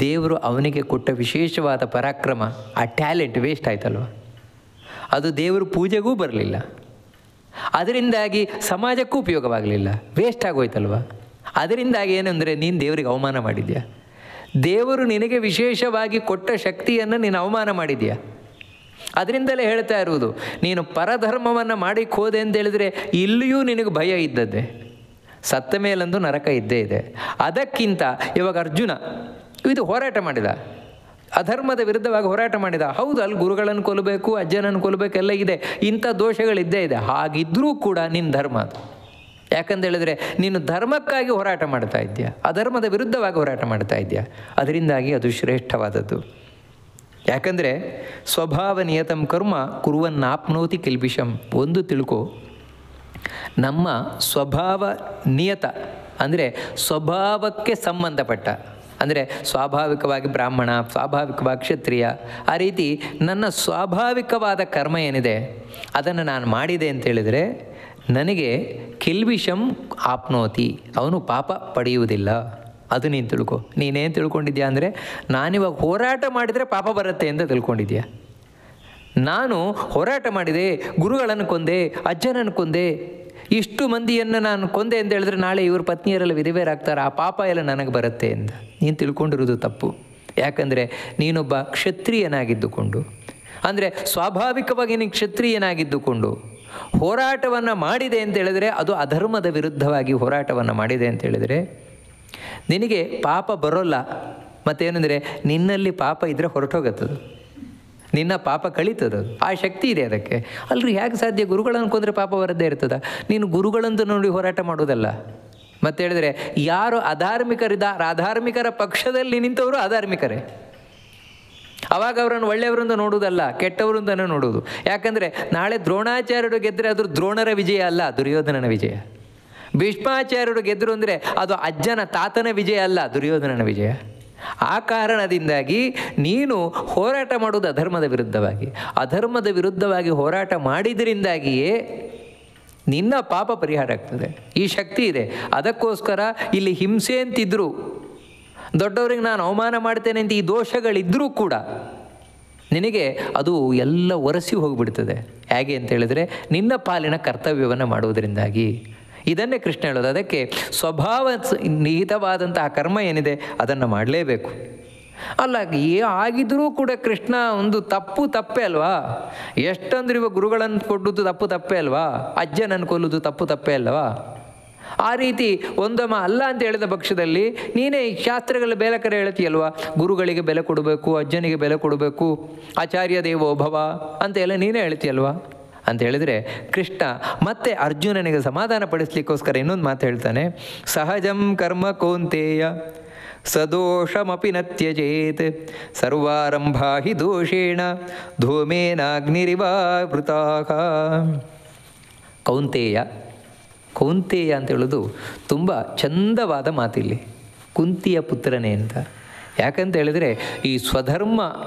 ದೇವರು ಅವನಿಗೆ ಕೊಟ್ಟ ವಿಶೇಷವಾದ ಪರಾಕ್ರಮ, ಆ ಟ್ಯಾಲೆಂಟ್ ವೇಸ್ಟ್ ಆಯ್ತಲ್ವ. ಅದು ದೇವರು ಪೂಜೆಗೂ ಬರಲಿಲ್ಲ, ಅದರಿಂದಾಗಿ ಸಮಾಜಕ್ಕೂ ಉಪಯೋಗವಾಗಲಿಲ್ಲ, ವೇಸ್ಟ್ ಆಗೋಯ್ತಲ್ವ. ಅದರಿಂದಾಗಿ ಏನಂದರೆ ನೀನು ದೇವರಿಗೆ ಅವಮಾನ ಮಾಡಿದ್ಯಾ. ದೇವರು ನಿನಗೆ ವಿಶೇಷವಾಗಿ ಕೊಟ್ಟ ಶಕ್ತಿಯನ್ನು ನೀನು ಅವಮಾನ ಮಾಡಿದ್ಯಾ. ಅದರಿಂದಲೇ ಹೇಳ್ತಾ ಇರುವುದು, ನೀನು ಪರಧರ್ಮವನ್ನು ಮಾಡಿಕ್ಕೆ ಹೋದೆ ಅಂತ ಹೇಳಿದರೆ ಇಲ್ಲಿಯೂ ನಿನಗೆ ಭಯ ಇದ್ದದ್ದೇ, ಸತ್ತ ಮೇಲಂದು ನರಕ ಇದ್ದೇ ಇದೆ. ಅದಕ್ಕಿಂತ ಇವಾಗ ಅರ್ಜುನ ಇದು ಹೋರಾಟ ಮಾಡಿದ, ಅಧರ್ಮದ ವಿರುದ್ಧವಾಗಿ ಹೋರಾಟ ಮಾಡಿದ. ಹೌದು, ಅಲ್ಲಿ ಗುರುಗಳನ್ನು ಕೊಲ್ಲಬೇಕು, ಅಜ್ಜನನ್ನು ಕೊಲ್ಲಬೇಕು ಎಲ್ಲ ಇದೆ, ಇಂಥ ದೋಷಗಳಿದ್ದೇ ಇದೆ. ಹಾಗಿದ್ದರೂ ಕೂಡ ನಿನ್ನ ಧರ್ಮ ಅದು. ಯಾಕಂತ ಹೇಳಿದ್ರೆ ನೀನು ಧರ್ಮಕ್ಕಾಗಿ ಹೋರಾಟ ಮಾಡ್ತಾ ಇದ್ದೀಯ, ಅಧರ್ಮದ ವಿರುದ್ಧವಾಗಿ ಹೋರಾಟ ಮಾಡ್ತಾ ಇದ್ದೀಯ. ಅದರಿಂದಾಗಿ ಅದು ಶ್ರೇಷ್ಠವಾದದ್ದು. ಯಾಕಂದರೆ ಸ್ವಭಾವ ನಿಯತಂ ಕರ್ಮ ಕುರುವನ್ನಾಪ್ನೋತಿ ಕಿಲ್ಬಿಷಂ. ಒಂದು ತಿಳ್ಕೊ, ನಮ್ಮ ಸ್ವಭಾವ ನಿಯತ ಅಂದರೆ ಸ್ವಭಾವಕ್ಕೆ ಸಂಬಂಧಪಟ್ಟ, ಅಂದರೆ ಸ್ವಾಭಾವಿಕವಾಗಿ ಬ್ರಾಹ್ಮಣ, ಸ್ವಾಭಾವಿಕವಾಗಿ ಕ್ಷತ್ರಿಯ, ಆ ರೀತಿ ನನ್ನ ಸ್ವಾಭಾವಿಕವಾದ ಕರ್ಮ ಏನಿದೆ ಅದನ್ನು ನಾನು ಮಾಡಿದೆ ಅಂತೇಳಿದರೆ ನನಗೆ ಕಿಲ್ಬಿಷಂ ಆಪ್ನೋತಿ, ಅವನು ಪಾಪ ಪಡೆಯುವುದಿಲ್ಲ. ಅದು ನೀನು ತಿಳ್ಕೊ. ನೀನೇನು ತಿಳ್ಕೊಂಡಿದ್ಯಾ ಅಂದರೆ ನಾನಿವಾಗ ಹೋರಾಟ ಮಾಡಿದರೆ ಪಾಪ ಬರುತ್ತೆ ಅಂತ ತಿಳ್ಕೊಂಡಿದ್ಯಾ. ನಾನು ಹೋರಾಟ ಮಾಡಿದೆ, ಗುರುಗಳನ್ನು ಕೊಂದೆ, ಅಜ್ಜನನ್ನು ಕೊಂದೆ, ಇಷ್ಟು ಮಂದಿಯನ್ನು ನಾನು ಕೊಂದೆ ಅಂತ ಹೇಳಿದ್ರೆ ನಾಳೆ ಇವ್ರ ಪತ್ನಿಯರೆಲ್ಲ ವಿಧವೆಯರಾಗ್ತಾರೆ, ಆ ಪಾಪ ಎಲ್ಲ ನನಗೆ ಬರುತ್ತೆ ಅಂತ ನೀನು ತಿಳ್ಕೊಂಡಿರೋದು ತಪ್ಪು. ಯಾಕಂದರೆ ನೀನೊಬ್ಬ ಕ್ಷತ್ರಿಯನಾಗಿದ್ದುಕೊಂಡು, ಅಂದರೆ ಸ್ವಾಭಾವಿಕವಾಗಿ ನೀನು ಕ್ಷತ್ರಿಯನಾಗಿದ್ದುಕೊಂಡು ಹೋರಾಟವನ್ನು ಮಾಡಿದೆ ಅಂತ ಹೇಳಿದರೆ, ಅದು ಅಧರ್ಮದ ವಿರುದ್ಧವಾಗಿ ಹೋರಾಟವನ್ನು ಮಾಡಿದೆ ಅಂತ ಹೇಳಿದರೆ ನಿನಗೆ ಪಾಪ ಬರೋಲ್ಲ. ಮತ್ತೇನೆಂದರೆ ನಿನ್ನಲ್ಲಿ ಪಾಪ ಇದ್ದರೆ ಹೊರಟೋಗತ್ತದು, ನಿನ್ನ ಪಾಪ ಕಳೀತದದು, ಆ ಶಕ್ತಿ ಇದೆ ಅದಕ್ಕೆ. ಅಲ್ರಿ ಹೇಗೆ ಸಾಧ್ಯ? ಗುರುಗಳನ್ನು ಕೊಂದರೆ ಪಾಪ ಬರದೇ ಇರ್ತದ? ನೀನು ಗುರುಗಳಂತ ನೋಡಿ ಹೋರಾಟ ಮಾಡೋದಲ್ಲ. ಮತ್ತೆ ಹೇಳಿದರೆ ಯಾರು ಅಧಾರ್ಮಿಕರ ಪಕ್ಷದಲ್ಲಿ ನಿಂತವರು ಅಧಾರ್ಮಿಕರೇ. ಆವಾಗ ಅವರನ್ನು ಒಳ್ಳೆಯವರಿಂದ ನೋಡುವುದಲ್ಲ, ಕೆಟ್ಟವರಿಂದನೇ ನೋಡುವುದು. ಯಾಕಂದರೆ ನಾಳೆ ದ್ರೋಣಾಚಾರ್ಯರು ಗೆದ್ದರೆ ಅದು ದ್ರೋಣರ ವಿಜಯ ಅಲ್ಲ, ದುರ್ಯೋಧನನ ವಿಜಯ. ಭೀಷ್ಮಾಚಾರ್ಯರು ಗೆದ್ದರು ಅಂದರೆ ಅದು ಅಜ್ಜನ ತಾತನ ವಿಜಯ ಅಲ್ಲ, ದುರ್ಯೋಧನನ ವಿಜಯ. ಆ ಕಾರಣದಿಂದಾಗಿ ನೀನು ಹೋರಾಟ ಮಾಡುವುದು ಅಧರ್ಮದ ವಿರುದ್ಧವಾಗಿ ಹೋರಾಟ ಮಾಡಿದ್ರಿಂದಾಗಿಯೇ ನಿನ್ನ ಪಾಪ ಪರಿಹಾರ ಆಗ್ತದೆ. ಈ ಶಕ್ತಿ ಇದೆ. ಅದಕ್ಕೋಸ್ಕರ ಇಲ್ಲಿ ಹಿಂಸೆ ಅಂತಿದ್ರು, ದೊಡ್ಡವರಿಗೆ ನಾನು ಅವಮಾನ ಮಾಡ್ತೇನೆ ಅಂತ ಈ ದೋಷಗಳಿದ್ದರೂ ಕೂಡ ನಿನಗೆ ಅದು ಎಲ್ಲ ಒರೆಸಿ ಹೋಗಿಬಿಡ್ತದೆ. ಹೇಗೆ ಅಂತೇಳಿದರೆ ನಿನ್ನ ಪಾಲಿನ ಕರ್ತವ್ಯವನ್ನು ಮಾಡುವುದರಿಂದಾಗಿ. ಇದನ್ನೇ ಕೃಷ್ಣ ಹೇಳೋದು. ಅದಕ್ಕೆ ಸ್ವಭಾವ ನಿಹಿತವಾದಂತಹ ಕರ್ಮ ಏನಿದೆ ಅದನ್ನು ಮಾಡಲೇಬೇಕು. ಅಲ್ಲ ಆಗಿದ್ರೂ ಕೂಡ ಕೃಷ್ಣ ಒಂದು ತಪ್ಪೇ ಅಲ್ವಾ? ಎಷ್ಟಂದ್ರೆ ಇವಾಗ ಗುರುಗಳನ್ನು ಕೊಡುವುದು ತಪ್ಪೇ ಅಲ್ವಾ? ಅಜ್ಜನನ್ನು ಕೊಲ್ಲುವುದು ತಪ್ಪೇ ಅಲ್ವಾ? ಆ ರೀತಿ ಒಂದಮ್ಮ ಅಲ್ಲ ಅಂತ ಹೇಳಿದ ಪಕ್ಷದಲ್ಲಿ ನೀನೇ ಈ ಶಾಸ್ತ್ರಗಳ ಬೆಲೆ ಕರೆ ಹೇಳ್ತೀಯಲ್ವ, ಗುರುಗಳಿಗೆ ಬೆಲೆ ಕೊಡಬೇಕು, ಅಜ್ಜನಿಗೆ ಬೆಲೆ ಕೊಡಬೇಕು, ಆಚಾರ್ಯ ದೇವೋಭವ ಅಂತ ಎಲ್ಲ ನೀನೇ ಹೇಳ್ತೀಯಲ್ವಾ ಅಂತ ಹೇಳಿದರೆ ಕೃಷ್ಣ ಮತ್ತೆ ಅರ್ಜುನನಿಗೆ ಸಮಾಧಾನ ಪಡಿಸ್ಲಿಕ್ಕೋಸ್ಕರ ಇನ್ನೊಂದು ಮಾತು ಹೇಳ್ತಾನೆ. ಸಹಜಂ ಕರ್ಮ ಕೌಂತೇಯ ಸದೋಷಮಪಿ ನ ತ್ಯಜೇತ್ ಸರ್ವಾರಂಭಾ ಹಿ ದೋಷೇಣ ಧೂಮೇನಾಗ್ನಿರಿವಾವೃತಾಃ. ಕೌಂತೇಯ ಅಂತ ಹೇಳೋದು ತುಂಬ ಚಂದವಾದ ಮಾತಿಲ್ಲಿ, ಕುಂತಿಯ ಪುತ್ರನೇ ಅಂತ. ಯಾಕಂತ ಹೇಳಿದರೆ ಈ ಸ್ವಧರ್ಮ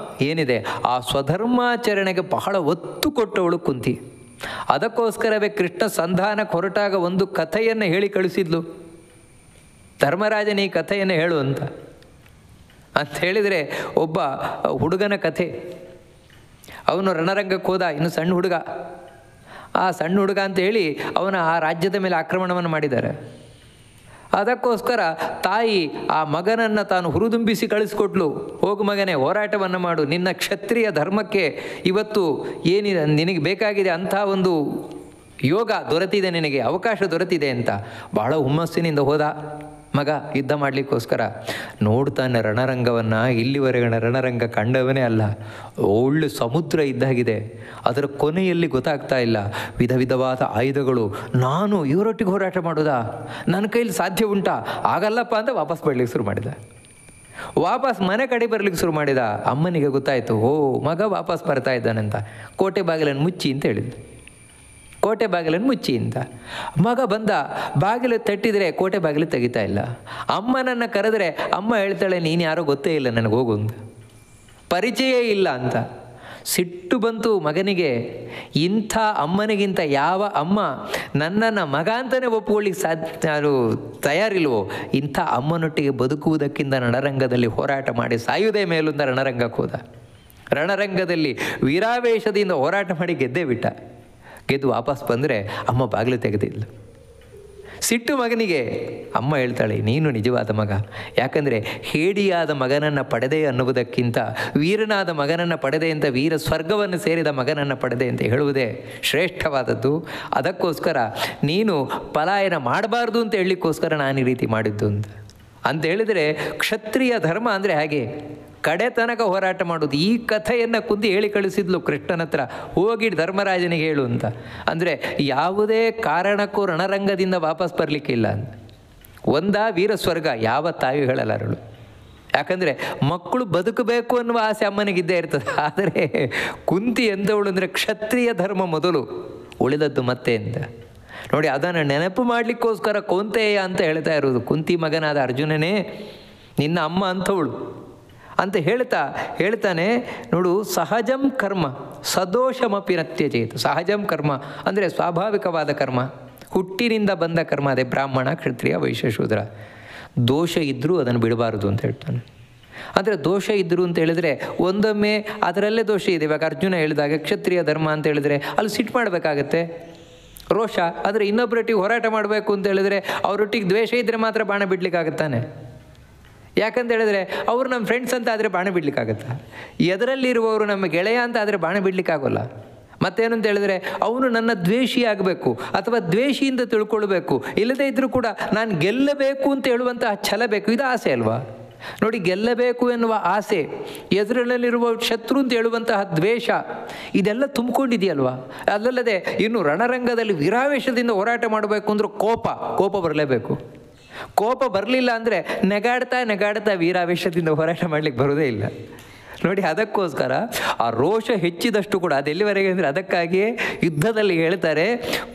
ಏನಿದೆ ಆ ಸ್ವಧರ್ಮಾಚರಣೆಗೆ ಬಹಳ ಒತ್ತು ಕೊಟ್ಟವಳು ಕುಂತಿ. ಅದಕ್ಕೋಸ್ಕರವೇ ಕೃಷ್ಣ ಸಂಧಾನಕ್ಕೆ ಹೊರಟಾಗ ಒಂದು ಕಥೆಯನ್ನು ಹೇಳಿ ಕಳಿಸಿದ್ಲು, ಧರ್ಮರಾಜನ ಈ ಕಥೆಯನ್ನು ಹೇಳು ಅಂತ ಹೇಳಿದರೆ ಒಬ್ಬ ಹುಡುಗನ ಕಥೆ. ಅವನು ರಣರಂಗಕ್ಕೆ ಹೋದ, ಇನ್ನು ಸಣ್ಣ ಹುಡುಗ. ಆ ಸಣ್ಣ ಹುಡುಗ ಅಂತ ಹೇಳಿ ಅವನ ಆ ರಾಜ್ಯದ ಮೇಲೆ ಆಕ್ರಮಣವನ್ನು ಮಾಡಿದ್ದಾರೆ. ಅದಕ್ಕೋಸ್ಕರ ತಾಯಿ ಆ ಮಗನನ್ನು ತಾನು ಹುರಿದುಂಬಿಸಿ ಕಳಿಸ್ಕೊಟ್ಲು. ಹೋಗು ಮಗನೇ, ಹೋರಾಟವನ್ನು ಮಾಡು, ನಿನ್ನ ಕ್ಷತ್ರಿಯ ಧರ್ಮಕ್ಕೆ ಇವತ್ತು ಏನಿದೆ ನಿನಗೆ ಬೇಕಾಗಿದೆ ಅಂಥ ಒಂದು ಯೋಗ ದೊರೆತಿದೆ, ನಿನಗೆ ಅವಕಾಶ ದೊರೆತಿದೆ ಅಂತ ಬಹಳ ಹುಮ್ಮಸ್ಸಿನಿಂದ ಹೋದ ಮಗ ಯುದ್ಧ ಮಾಡಲಿಕ್ಕೋಸ್ಕರ. ನೋಡ್ತಾನೆ ರಣರಂಗವನ್ನು, ಇಲ್ಲಿವರೆಗೆ ರಣರಂಗ ಕಂಡವನೇ ಅಲ್ಲ, ಒಳ್ಳೆ ಸಮುದ್ರ ಇದ್ದಾಗಿದೆ. ಅದರ ಕೊನೆಯಲ್ಲಿ ಗೊತ್ತಾಗ್ತಾ ಇಲ್ಲ, ವಿಧ ವಿಧವಾದ ಆಯುಧಗಳು. ನಾನು ಇವರೊಟ್ಟಿಗೆ ಹೋರಾಟ ಮಾಡೋದಾ? ನನ್ನ ಕೈಲಿ ಸಾಧ್ಯ ಉಂಟಾ? ಆಗಲ್ಲಪ್ಪ ಅಂತ ವಾಪಸ್ ಬರಲಿಕ್ಕೆ ಶುರು ಮಾಡಿದ. ವಾಪಸ್ ಮನೆ ಕಡೆ ಬರಲಿಕ್ಕೆ ಶುರು ಮಾಡಿದ. ಅಮ್ಮನಿಗೆ ಗೊತ್ತಾಯಿತು, ಓ ಮಗ ವಾಪಸ್ ಬರ್ತಾ ಇದ್ದಾನಂತ. ಕೋಟೆ ಬಾಗಿಲನ್ನು ಮುಚ್ಚಿ ಅಂತ ಹೇಳಿದ್ರು. ಕೋಟೆ ಬಾಗಿಲನ್ನು ಮುಚ್ಚಿ ಅಂತ ಮಗ ಬಂದ. ಬಾಗಿಲು ತಟ್ಟಿದರೆ ಕೋಟೆ ಬಾಗಿಲು ತೆಗಿತಾ ಇಲ್ಲ. ಅಮ್ಮನನ್ನು ಕರೆದರೆ ಅಮ್ಮ ಹೇಳ್ತಾಳೆ, ನೀನು ಯಾರೋ ಗೊತ್ತೇ ಇಲ್ಲ ನನಗೆ, ಹೋಗು ಅಂತ, ಪರಿಚಯ ಇಲ್ಲ ಅಂತ. ಸಿಟ್ಟು ಬಂತು ಮಗನಿಗೆ. ಇಂಥ ಅಮ್ಮನಿಗಿಂತ ಯಾವ ಅಮ್ಮ ನನ್ನನ್ನು ಮಗ ಅಂತಲೇ ಒಪ್ಪಿಕೊಳ್ಳಿಕ್ಕೆ ತಯಾರಿಲ್ವೋ, ಇಂಥ ಅಮ್ಮನೊಟ್ಟಿಗೆ ಬದುಕುವುದಕ್ಕಿಂತ ರಣರಂಗದಲ್ಲಿ ಹೋರಾಟ ಮಾಡಿ ಸಾಯುವುದೇ ಮೇಲುಂದ ರಣರಂಗಕ್ಕೆ ಹೋದ. ರಣರಂಗದಲ್ಲಿ ವೀರಾವೇಶದಿಂದ ಹೋರಾಟ ಮಾಡಿ ಗೆದ್ದೇ ಬಿಟ್ಟ. ಗೆದ್ದು ವಾಪಸ್ ಬಂದರೆ ಅಮ್ಮ ಬಾಗಿಲು ತೆಗೆದಿಲ್ಲ. ಸಿಟ್ಟು ಮಗನಿಗೆ. ಅಮ್ಮ ಹೇಳ್ತಾಳೆ, ನೀನು ನಿಜವಾದ ಮಗ. ಯಾಕಂದರೆ ಹೇಡಿಯಾದ ಮಗನನ್ನು ಪಡೆದೆ ಅನ್ನುವುದಕ್ಕಿಂತ ವೀರನಾದ ಮಗನನ್ನು ಪಡೆದೆ ಅಂತ, ವೀರ ಸ್ವರ್ಗವನ್ನು ಸೇರಿದ ಮಗನನ್ನು ಪಡೆದೆ ಅಂತ ಹೇಳುವುದೇ ಶ್ರೇಷ್ಠವಾದದ್ದು. ಅದಕ್ಕೋಸ್ಕರ ನೀನು ಪಲಾಯನ ಮಾಡಬಾರ್ದು ಅಂತ ಹೇಳಲಿಕ್ಕೋಸ್ಕರ ನಾನು ಈ ರೀತಿ ಮಾಡಿದ್ದು ಅಂತ ಹೇಳಿದರೆ, ಕ್ಷತ್ರಿಯ ಧರ್ಮ ಅಂದರೆ ಹಾಗೆ ಕಡೆ ತನಕ ಹೋರಾಟ ಮಾಡೋದು. ಈ ಕಥೆಯನ್ನು ಕುಂದಿ ಹೇಳಿ ಕಳಿಸಿದ್ಲು ಕೃಷ್ಣನ ಹತ್ರ, ಹೋಗಿ ಧರ್ಮರಾಜನಿಗೆ ಹೇಳು ಅಂತ. ಅಂದರೆ ಯಾವುದೇ ಕಾರಣಕ್ಕೂ ರಣರಂಗದಿಂದ ವಾಪಸ್ ಬರಲಿಕ್ಕಿಲ್ಲ. ವೀರ ಸ್ವರ್ಗ ಯಾವ ತಾಯಿ ಹೇಳಲಾರಳು. ಯಾಕಂದರೆ ಮಕ್ಕಳು ಬದುಕಬೇಕು ಅನ್ನುವ ಆಸೆ ಅಮ್ಮನಿಗಿದ್ದೇ ಇರ್ತದೆ. ಆದರೆ ಕುಂತಿ ಎಂದವಳು ಅಂದರೆ ಕ್ಷತ್ರಿಯ ಧರ್ಮ ಮೊದಲು, ಉಳಿದದ್ದು ಮತ್ತೆ ಅಂತ ನೋಡಿ. ಅದನ್ನು ನೆನಪು ಮಾಡಲಿಕ್ಕೋಸ್ಕರ ಕೌಂತೆಯ ಅಂತ ಹೇಳ್ತಾ ಇರೋದು. ಕುಂತಿ ಮಗನಾದ ಅರ್ಜುನನೇ ನಿನ್ನ ಅಮ್ಮ ಅಂಥವಳು ಅಂತ ಹೇಳ್ತಾನೆ. ನೋಡು, ಸಹಜಂ ಕರ್ಮ ಸದೋಷಮಪಿ ನ ತ್ಯಜೇತ್. ಸಹಜಂ ಕರ್ಮ ಅಂದರೆ ಸ್ವಾಭಾವಿಕವಾದ ಕರ್ಮ, ಹುಟ್ಟಿನಿಂದ ಬಂದ ಕರ್ಮ. ಅದೇ ಬ್ರಾಹ್ಮಣ, ಕ್ಷತ್ರಿಯ, ವೈಶ್ಯ, ಶೂದ್ರ. ದೋಷ ಇದ್ದರೂ ಅದನ್ನು ಬಿಡಬಾರದು ಅಂತ ಹೇಳ್ತಾನೆ. ಅಂದರೆ ದೋಷ ಇದ್ದರು ಅಂತ ಹೇಳಿದರೆ ಒಂದೊಮ್ಮೆ ಅದರಲ್ಲೇ ದೋಷ ಇದೆ. ಇವಾಗ ಅರ್ಜುನ ಹೇಳಿದಾಗ ಕ್ಷತ್ರಿಯ ಧರ್ಮ ಅಂತ ಹೇಳಿದರೆ ಅಲ್ಲಿ ಸಿಟ್ಟು ಮಾಡಬೇಕಾಗತ್ತೆ, ರೋಷ. ಆದರೆ ಇನ್ನೊಬ್ಬರೊಟ್ಟಿಗೆ ಹೋರಾಟ ಮಾಡಬೇಕು ಅಂತ ಹೇಳಿದರೆ ಅವರೊಟ್ಟಿಗೆ ದ್ವೇಷ ಇದ್ದರೆ ಮಾತ್ರ ಬಾಣ ಬಿಡ್ಲಿಕ್ಕಾಗತ್ತಾನೆ. ಯಾಕಂತ ಹೇಳಿದ್ರೆ ಅವರು ನಮ್ಮ ಫ್ರೆಂಡ್ಸ್ ಅಂತ ಆದರೆ ಬಾಣ ಬಿಡ್ಲಿಕ್ಕಾಗತ್ತಾ? ಎದರಲ್ಲಿರುವವರು ನಮ್ಮ ಗೆಳೆಯ ಅಂತ ಆದರೆ ಬಾಣ ಬಿಡ್ಲಿಕ್ಕಾಗೋಲ್ಲ. ಮತ್ತೇನು ಅಂತ ಹೇಳಿದ್ರೆ ಅವನು ನನ್ನ ದ್ವೇಷಿ ಆಗಬೇಕು ಅಥವಾ ದ್ವೇಷಿಯಿಂದ ತಿಳ್ಕೊಳ್ಬೇಕು. ಇಲ್ಲದೇ ಇದ್ದರೂ ಕೂಡ ನಾನು ಗೆಲ್ಲಬೇಕು ಅಂತ ಹೇಳುವಂತಹ ಛಲ ಬೇಕು. ಇದು ಆಸೆ ಅಲ್ವಾ? ನೋಡಿ, ಗೆಲ್ಲಬೇಕು ಎನ್ನುವ ಆಸೆ, ಎದುರಲ್ಲಿರುವ ಶತ್ರು ಅಂತ ಹೇಳುವಂತಹ ದ್ವೇಷ, ಇದೆಲ್ಲ ತುಂಬಿಕೊಂಡಿದೆಯಲ್ವಾ? ಅದಲ್ಲದೆ ಇನ್ನು ರಣರಂಗದಲ್ಲಿ ವೀರಾವೇಶದಿಂದ ಹೋರಾಟ ಮಾಡಬೇಕು ಅಂದ್ರೆ ಕೋಪ ಬರಲೇಬೇಕು. ಕೋಪ ಬರಲಿಲ್ಲ ಅಂದರೆ ನೆಗಾಡ್ತಾ ವೀರಾವೇಶದಿಂದ ಹೋರಾಟ ಮಾಡಲಿಕ್ಕೆ ಬರೋದೇ ಇಲ್ಲ. ನೋಡಿ, ಅದಕ್ಕೋಸ್ಕರ ಆ ರೋಷ ಹೆಚ್ಚಿದಷ್ಟು ಕೂಡ ಅದೆಲ್ಲಿವರೆಗೆ ಅಂದರೆ ಅದಕ್ಕಾಗಿಯೇ ಯುದ್ಧದಲ್ಲಿ ಹೇಳ್ತಾರೆ,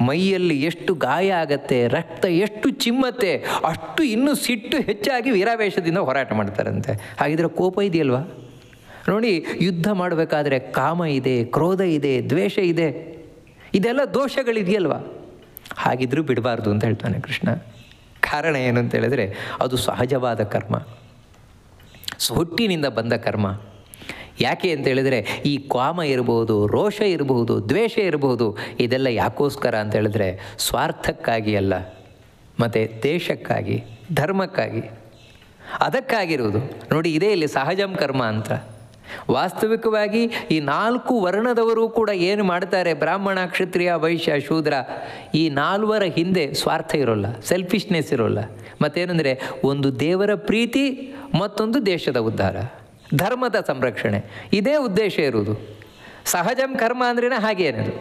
ಮೈಯಲ್ಲಿ ಎಷ್ಟು ಗಾಯ ಆಗತ್ತೆ, ರಕ್ತ ಎಷ್ಟು ಚಿಮ್ಮತ್ತೆ, ಅಷ್ಟು ಇನ್ನೂ ಸಿಟ್ಟು ಹೆಚ್ಚಾಗಿ ವೀರಾವೇಶದಿಂದ ಹೋರಾಟ ಮಾಡ್ತಾರಂತೆ. ಹಾಗಿದ್ರೆ ಕೋಪ ಇದೆಯಲ್ವಾ? ನೋಡಿ, ಯುದ್ಧ ಮಾಡಬೇಕಾದ್ರೆ ಕಾಮ ಇದೆ, ಕ್ರೋಧ ಇದೆ, ದ್ವೇಷ ಇದೆ, ಇದೆಲ್ಲ ದೋಷಗಳಿದೆಯಲ್ವಾ? ಹಾಗಿದ್ರೂ ಬಿಡಬಾರ್ದು ಅಂತ ಹೇಳ್ತಾನೆ ಕೃಷ್ಣ. ಕಾರಣ ಏನು ಅಂತ ಹೇಳಿದ್ರೆ ಅದು ಸಹಜವಾದ ಕರ್ಮ, ಹುಟ್ಟಿನಿಂದ ಬಂದ ಕರ್ಮ. ಯಾಕೆ ಅಂತ ಹೇಳಿದರೆ ಈ ಕಾಮ ಇರಬಹುದು, ರೋಷ ಇರಬಹುದು, ದ್ವೇಷ ಇರಬಹುದು, ಇದೆಲ್ಲ ಯಾಕೋಸ್ಕರ ಅಂತ ಹೇಳಿದ್ರೆ ಸ್ವಾರ್ಥಕ್ಕಾಗಿ ಅಲ್ಲ, ಮತ್ತು ದೇಶಕ್ಕಾಗಿ, ಧರ್ಮಕ್ಕಾಗಿ, ಅದಕ್ಕಾಗಿರುವುದು. ನೋಡಿ, ಇದೇ ಇಲ್ಲಿ ಸಹಜಂ ಕರ್ಮ ಅಂತ. ವಾಸ್ತವಿಕವಾಗಿ ಈ 4 ವರ್ಣದವರು ಕೂಡ ಏನು ಮಾಡ್ತಾರೆ, ಬ್ರಾಹ್ಮಣ, ಕ್ಷತ್ರಿಯ, ವೈಶ್ಯ, ಶೂದ್ರ, ಈ 4ರ ಹಿಂದೆ ಸ್ವಾರ್ಥ ಇರೋಲ್ಲ, ಸೆಲ್ಫಿಶ್ನೆಸ್ ಇರೋಲ್ಲ. ಮತ್ತೇನೆಂದರೆ ಒಂದು ದೇವರ ಪ್ರೀತಿ, ಮತ್ತೊಂದು ದೇಶದ ಉದ್ಧಾರ, ಧರ್ಮದ ಸಂರಕ್ಷಣೆ, ಇದೇ ಉದ್ದೇಶ ಇರುವುದು. ಸಹಜಂ ಕರ್ಮ ಅಂದ್ರೇ ಹಾಗೇನದು.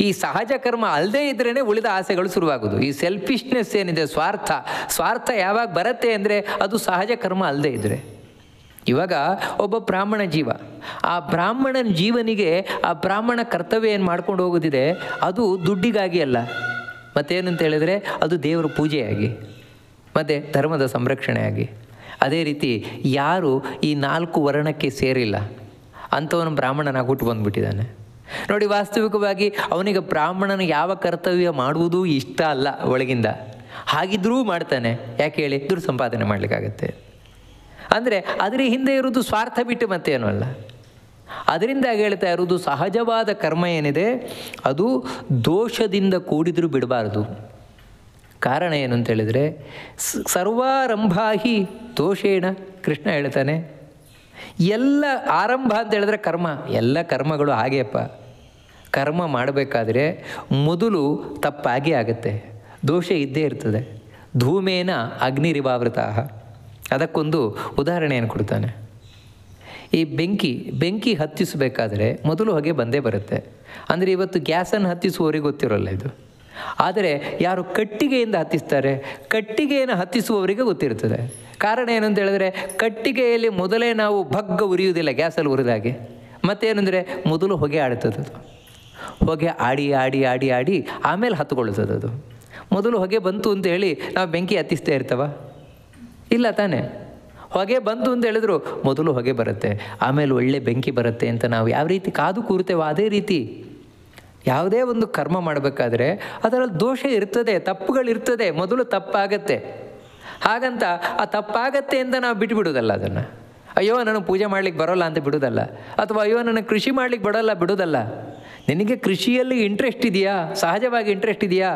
ಈ ಸಹಜ ಕರ್ಮ ಅಲ್ಲದೇ ಇದ್ರೇ ಉಳಿದ ಆಸೆಗಳು ಶುರುವಾಗೋದು. ಈ ಸೆಲ್ಫಿಶ್ನೆಸ್ ಏನಿದೆ, ಸ್ವಾರ್ಥ ಯಾವಾಗ ಬರುತ್ತೆ ಅಂದರೆ ಅದು ಸಹಜ ಕರ್ಮ ಅಲ್ಲದೇ ಇದ್ದರೆ. ಇವಾಗ ಒಬ್ಬ ಬ್ರಾಹ್ಮಣ ಜೀವ, ಆ ಬ್ರಾಹ್ಮಣನ ಜೀವನಿಗೆ ಆ ಬ್ರಾಹ್ಮಣ ಕರ್ತವ್ಯ ಏನು ಮಾಡ್ಕೊಂಡು ಹೋಗೋದಿದೆ, ಅದು ದುಡ್ಡಿಗಾಗಿ ಅಲ್ಲ, ಮತ್ತೇನು ಅಂತ ಹೇಳಿದರೆ ಅದು ದೇವರ ಪೂಜೆಯಾಗಿ, ಮತ್ತು ಧರ್ಮದ ಸಂರಕ್ಷಣೆಯಾಗಿ. ಅದೇ ರೀತಿ ಯಾರು ಈ 4 ವರ್ಣಕ್ಕೆ ಸೇರಿಲ್ಲ ಅಂಥವನು ಬ್ರಾಹ್ಮಣನಾಗಿ ಹುಟ್ಟು ಬಂದುಬಿಟ್ಟಿದ್ದಾನೆ. ನೋಡಿ, ವಾಸ್ತವಿಕವಾಗಿ ಅವನಿಗೆ ಬ್ರಾಹ್ಮಣನ ಯಾವ ಕರ್ತವ್ಯ ಮಾಡುವುದೂ ಇಷ್ಟ ಅಲ್ಲ ಒಳಗಿಂದ. ಹಾಗಿದ್ರೂ ಮಾಡ್ತಾನೆ. ಯಾಕೆ ಹೇಳಿ? ದುಡ್ಡು ಸಂಪಾದನೆ ಮಾಡಲಿಕ್ಕಾಗತ್ತೆ. ಅಂದರೆ ಅದರ ಹಿಂದೆ ಇರುವುದು ಸ್ವಾರ್ಥ ಬಿಟ್ಟು ಮತ್ತೇನೂ ಅಲ್ಲ. ಅದರಿಂದಾಗಿ ಹೇಳ್ತಾ ಇರುವುದು ಸಹಜವಾದ ಕರ್ಮ ಏನಿದೆ ಅದು ದೋಷದಿಂದ ಕೂಡಿದ್ರೂ ಬಿಡಬಾರ್ದು. ಕಾರಣ ಏನು ಅಂತ ಹೇಳಿದರೆ ಸರ್ವಾರಂಭಾಹಿ ದೋಷೇಣ. ಕೃಷ್ಣ ಹೇಳ್ತಾನೆ, ಎಲ್ಲ ಆರಂಭ ಅಂತ ಹೇಳಿದ್ರೆ ಕರ್ಮ, ಎಲ್ಲ ಕರ್ಮಗಳು ಹಾಗೆಯಪ್ಪ. ಕರ್ಮ ಮಾಡಬೇಕಾದ್ರೆ ಮೊದಲು ತಪ್ಪಾಗೇ ಆಗುತ್ತೆ, ದೋಷ ಇದ್ದೇ ಇರ್ತದೆ. ಧೂಮೇನ ಅಗ್ನಿರಿವಾವೃತ. ಅದಕ್ಕೊಂದು ಉದಾಹರಣೆಯನ್ನು ಕೊಡ್ತಾನೆ. ಈ ಬೆಂಕಿ ಹತ್ತಿಸಬೇಕಾದ್ರೆ ಮೊದಲು ಹೊಗೆ ಬಂದೇ ಬರುತ್ತೆ. ಅಂದರೆ ಇವತ್ತು ಗ್ಯಾಸನ್ನು ಹತ್ತಿಸುವವರಿಗೆ ಗೊತ್ತಿರೋಲ್ಲ ಇದು. ಆದರೆ ಯಾರು ಕಟ್ಟಿಗೆಯಿಂದ ಹತ್ತಿಸ್ತಾರೆ, ಕಟ್ಟಿಗೆಯನ್ನು ಹತ್ತಿಸುವವರಿಗೆ ಗೊತ್ತಿರ್ತದೆ. ಕಾರಣ ಏನು ಅಂತ ಹೇಳಿದ್ರೆ ಕಟ್ಟಿಗೆಯಲ್ಲಿ ಮೊದಲೇ ನಾವು ಭಗ್ಗ ಉರಿಯುವುದಿಲ್ಲ ಗ್ಯಾಸಲ್ಲಿ ಉರಿದಾಗೆ. ಮತ್ತೇನೆಂದರೆ ಮೊದಲು ಹೊಗೆ ಆಡ್ತದದು. ಹೊಗೆ ಆಡಿ ಆಮೇಲೆ ಹತ್ತುಕೊಳ್ಳುತ್ತದದು. ಮೊದಲು ಹೊಗೆ ಬಂತು ಅಂತ ಹೇಳಿ ನಾವು ಬೆಂಕಿ ಹತ್ತಿಸ್ತಾ ಇರ್ತವ? ಇಲ್ಲ ತಾನೇ. ಹೊಗೆ ಬಂತು ಅಂತ ಹೇಳಿದ್ರು ಮೊದಲು ಹೊಗೆ ಬರುತ್ತೆ, ಆಮೇಲೆ ಒಳ್ಳೆ ಬೆಂಕಿ ಬರುತ್ತೆ ಅಂತ ನಾವು ಯಾವ ರೀತಿ ಕಾದು ಕೂರ್ತೇವೋ ಅದೇ ರೀತಿ ಯಾವುದೇ ಒಂದು ಕರ್ಮ ಮಾಡಬೇಕಾದ್ರೆ ಅದರಲ್ಲಿ ದೋಷ ಇರ್ತದೆ, ತಪ್ಪುಗಳಿರ್ತದೆ. ಮೊದಲು ತಪ್ಪಾಗತ್ತೆ. ಹಾಗಂತ ಆ ತಪ್ಪಾಗತ್ತೆ ಅಂತ ನಾವು ಬಿಟ್ಟುಬಿಡೋದಲ್ಲ. ಅದನ್ನು ಅಯ್ಯೋ ನನಗೆ ಪೂಜೆ ಮಾಡ್ಲಿಕ್ಕೆ ಬರೋಲ್ಲ ಅಂತ ಬಿಡೋದಲ್ಲ, ಅಥವಾ ಅಯ್ಯೋ ನನಗೆ ಕೃಷಿ ಮಾಡ್ಲಿಕ್ಕೆ ಬಿಡೋದಲ್ಲ. ನಿನಗೆ ಕೃಷಿಯಲ್ಲಿ ಇಂಟ್ರೆಸ್ಟ್ ಇದೆಯಾ, ಸಹಜವಾಗಿ ಇಂಟ್ರೆಸ್ಟ್ ಇದೆಯಾ,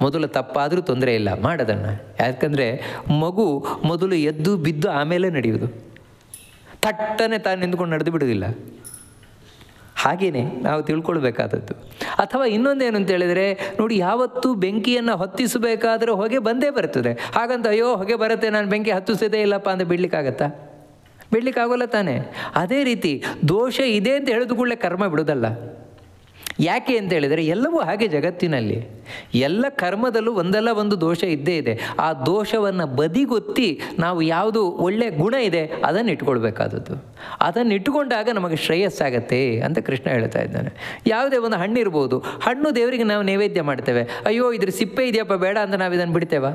ಮೊದಲು ತಪ್ಪಾದರೂ ತೊಂದರೆ ಇಲ್ಲ, ಮಾಡೋದನ್ನು. ಯಾಕಂದರೆ ಮಗು ಮೊದಲು ಎದ್ದು ಬಿದ್ದು ಆಮೇಲೆ ನಡೆಯುವುದು, ಥಟ್ಟನೆ ತಾನು ನಿಂತ್ಕೊಂಡು ನಡೆದು ಬಿಡೋದಿಲ್ಲ. ಹಾಗೆಯೇ ನಾವು ತಿಳ್ಕೊಳ್ಬೇಕಾದದ್ದು. ಅಥವಾ ಇನ್ನೊಂದೇನು ಅಂತ ಹೇಳಿದರೆ ನೋಡಿ, ಯಾವತ್ತೂ ಬೆಂಕಿಯನ್ನು ಹೊತ್ತಿಸಬೇಕಾದ್ರೆ ಹೊಗೆ ಬಂದೇ ಬರ್ತದೆ. ಹಾಗಂತ ಅಯ್ಯೋ ಹೊಗೆ ಬರುತ್ತೆ ನಾನು ಬೆಂಕಿ ಹತ್ತಿಸೋದೇ ಇಲ್ಲಪ್ಪ ಅಂತ ಬಿಡ್ಲಿಕ್ಕಾಗತ್ತಾ? ಬಿಡ್ಲಿಕ್ಕಾಗೋಲ್ಲ ತಾನೆ. ಅದೇ ರೀತಿ ದೋಷ ಇದೆ ಅಂತ ಹೇಳಿದ ಕೂಡಲೇ ಕರ್ಮ ಬಿಡೋದಲ್ಲ. ಯಾಕೆ ಅಂತ ಹೇಳಿದರೆ ಎಲ್ಲವೂ ಹಾಗೆ ಜಗತ್ತಿನಲ್ಲಿ ಎಲ್ಲ ಕರ್ಮದಲ್ಲೂ ಒಂದಲ್ಲ ಒಂದು ದೋಷ ಇದ್ದೇ ಇದೆ. ಆ ದೋಷವನ್ನು ಬದಿಗೊತ್ತಿ ನಾವು ಯಾವುದು ಒಳ್ಳೆಯ ಗುಣ ಇದೆ ಅದನ್ನು ಇಟ್ಕೊಳ್ಬೇಕಾದದ್ದು. ಅದನ್ನು ಇಟ್ಟುಕೊಂಡಾಗ ನಮಗೆ ಶ್ರೇಯಸ್ಸಾಗತ್ತೆ ಅಂತ ಕೃಷ್ಣ ಹೇಳ್ತಾ ಇದ್ದಾನೆ. ಯಾವುದೇ ಒಂದು ಹಣ್ಣು ಇರ್ಬೋದು, ಹಣ್ಣು ದೇವರಿಗೆ ನಾವು ನೈವೇದ್ಯ ಮಾಡ್ತೇವೆ. ಅಯ್ಯೋ ಇದ್ರ ಸಿಪ್ಪೆ ಇದೆಯಪ್ಪ ಬೇಡ ಅಂತ ನಾವು ಇದನ್ನು ಬಿಡ್ತೇವ?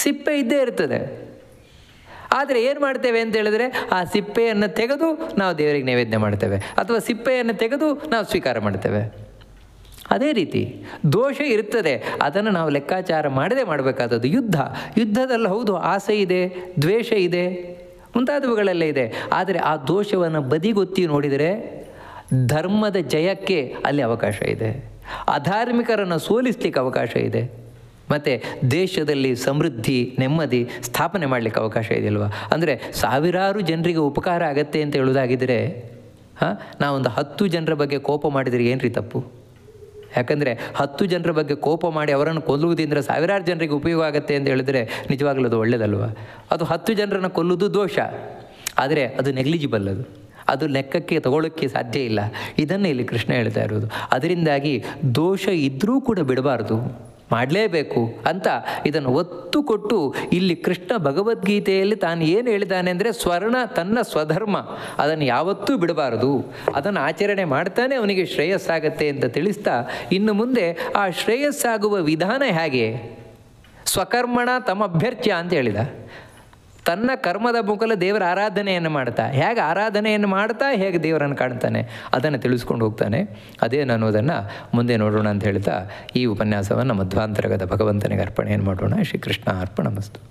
ಸಿಪ್ಪೆ ಇದ್ದೇ ಇರ್ತದೆ. ಆದರೆ ಏನು ಮಾಡ್ತೇವೆ ಅಂತ ಹೇಳಿದ್ರೆ ಆ ಸಿಪ್ಪೆಯನ್ನು ತೆಗೆದು ನಾವು ದೇವರಿಗೆ ನೈವೇದ್ಯ ಮಾಡ್ತೇವೆ, ಅಥವಾ ಸಿಪ್ಪೆಯನ್ನು ತೆಗೆದು ನಾವು ಸ್ವೀಕಾರ ಮಾಡ್ತೇವೆ. ಅದೇ ರೀತಿ ದೋಷ ಇರ್ತದೆ, ಅದನ್ನು ನಾವು ಲೆಕ್ಕಾಚಾರ ಮಾಡದೇ ಮಾಡಬೇಕಾದದ್ದು. ಯುದ್ಧದಲ್ಲಿ ಹೌದು ಆಸೆ ಇದೆ, ದ್ವೇಷ ಇದೆ, ಮುಂತಾದವುಗಳೆಲ್ಲ ಇದೆ. ಆದರೆ ಆ ದೋಷವನ್ನು ಬದಿಗೊತ್ತಿ ನೋಡಿದರೆ ಧರ್ಮದ ಜಯಕ್ಕೆ ಅಲ್ಲಿ ಅವಕಾಶ ಇದೆ, ಅಧಾರ್ಮಿಕರನ್ನು ಸೋಲಿಸ್ಲಿಕ್ಕೆ ಅವಕಾಶ ಇದೆ, ಮತ್ತು ದೇಶದಲ್ಲಿ ಸಮೃದ್ಧಿ ನೆಮ್ಮದಿ ಸ್ಥಾಪನೆ ಮಾಡಲಿಕ್ಕೆ ಅವಕಾಶ ಇದೆಯಲ್ವ. ಅಂದರೆ ಸಾವಿರಾರು ಜನರಿಗೆ ಉಪಕಾರ ಆಗತ್ತೆ ಅಂತ ಹೇಳೋದಾಗಿದ್ದರೆ ನಾವೊಂದು 10 ಜನರ ಬಗ್ಗೆ ಕೋಪ ಮಾಡಿದರೆ ಏನ್ರಿ ತಪ್ಪು? ಯಾಕಂದರೆ 10 ಜನರ ಬಗ್ಗೆ ಕೋಪ ಮಾಡಿ ಅವರನ್ನು ಕೊಲ್ಲುವುದರಿಂದ ಸಾವಿರಾರು ಜನರಿಗೆ ಉಪಯೋಗ ಆಗುತ್ತೆ ಅಂತ ಹೇಳಿದ್ರೆ ನಿಜವಾಗ್ಲೂ ಅದು ಒಳ್ಳೆಯದಲ್ವ. ಅದು 10 ಜನರನ್ನು ಕೊಲ್ಲುವುದು ದೋಷ, ಆದರೆ ಅದು ನೆಗ್ಲಿಜಿಬಲ್, ಅದು ಲೆಕ್ಕಕ್ಕೆ ತಗೊಳ್ಳೋಕ್ಕೆ ಸಾಧ್ಯ ಇಲ್ಲ. ಇದನ್ನು ಇಲ್ಲಿ ಕೃಷ್ಣ ಹೇಳ್ತಾ ಇರೋದು. ಅದರಿಂದಾಗಿ ದೋಷ ಇದ್ದರೂ ಕೂಡ ಬಿಡಬಾರ್ದು, ಮಾಡಲೇಬೇಕು ಅಂತ ಇದನ್ನು ಒತ್ತು ಕೊಟ್ಟು ಇಲ್ಲಿ ಕೃಷ್ಣ ಭಗವದ್ಗೀತೆಯಲ್ಲಿ ತಾನು ಏನು ಹೇಳಿದ್ದಾನೆ ಅಂದರೆ ತನ್ನ ಸ್ವಧರ್ಮ ಅದನ್ನು ಯಾವತ್ತೂ ಬಿಡಬಾರದು, ಅದನ್ನು ಆಚರಣೆ ಮಾಡ್ತಾನೆ ಅವನಿಗೆ ಶ್ರೇಯಸ್ಸಾಗತ್ತೆ ಅಂತ ತಿಳಿಸ್ತಾ ಇನ್ನು ಮುಂದೆ ಆ ಶ್ರೇಯಸ್ಸಾಗುವ ವಿಧಾನ ಹೇಗೆ, ಸ್ವಕರ್ಮಣ ತಮಭ್ಯರ್ಚ್ಯ ಅಂತ ಹೇಳಿದ. ತನ್ನ ಕರ್ಮದ ಮುಖಲ ದೇವರ ಆರಾಧನೆಯನ್ನು ಮಾಡ್ತಾ, ಹೇಗೆ ಆರಾಧನೆಯನ್ನು ಮಾಡ್ತಾ ಹೇಗೆ ದೇವರನ್ನು ಕಾಣ್ತಾನೆ ಅದನ್ನು ತಿಳಿಸ್ಕೊಂಡು ಹೋಗ್ತಾನೆ. ಅದೇನು ಅನ್ನೋದನ್ನು ಮುಂದೆ ನೋಡೋಣ ಅಂತ ಹೇಳ್ತಾ ಈ ಉಪನ್ಯಾಸವನ್ನು ಮಧ್ವಾಂತರಗತ ಭಗವಂತನಿಗೆ ಅರ್ಪಣೆಯನ್ನು ಮಾಡೋಣ. ಶ್ರೀಕೃಷ್ಣ ಅರ್ಪಣಮಸ್ತು.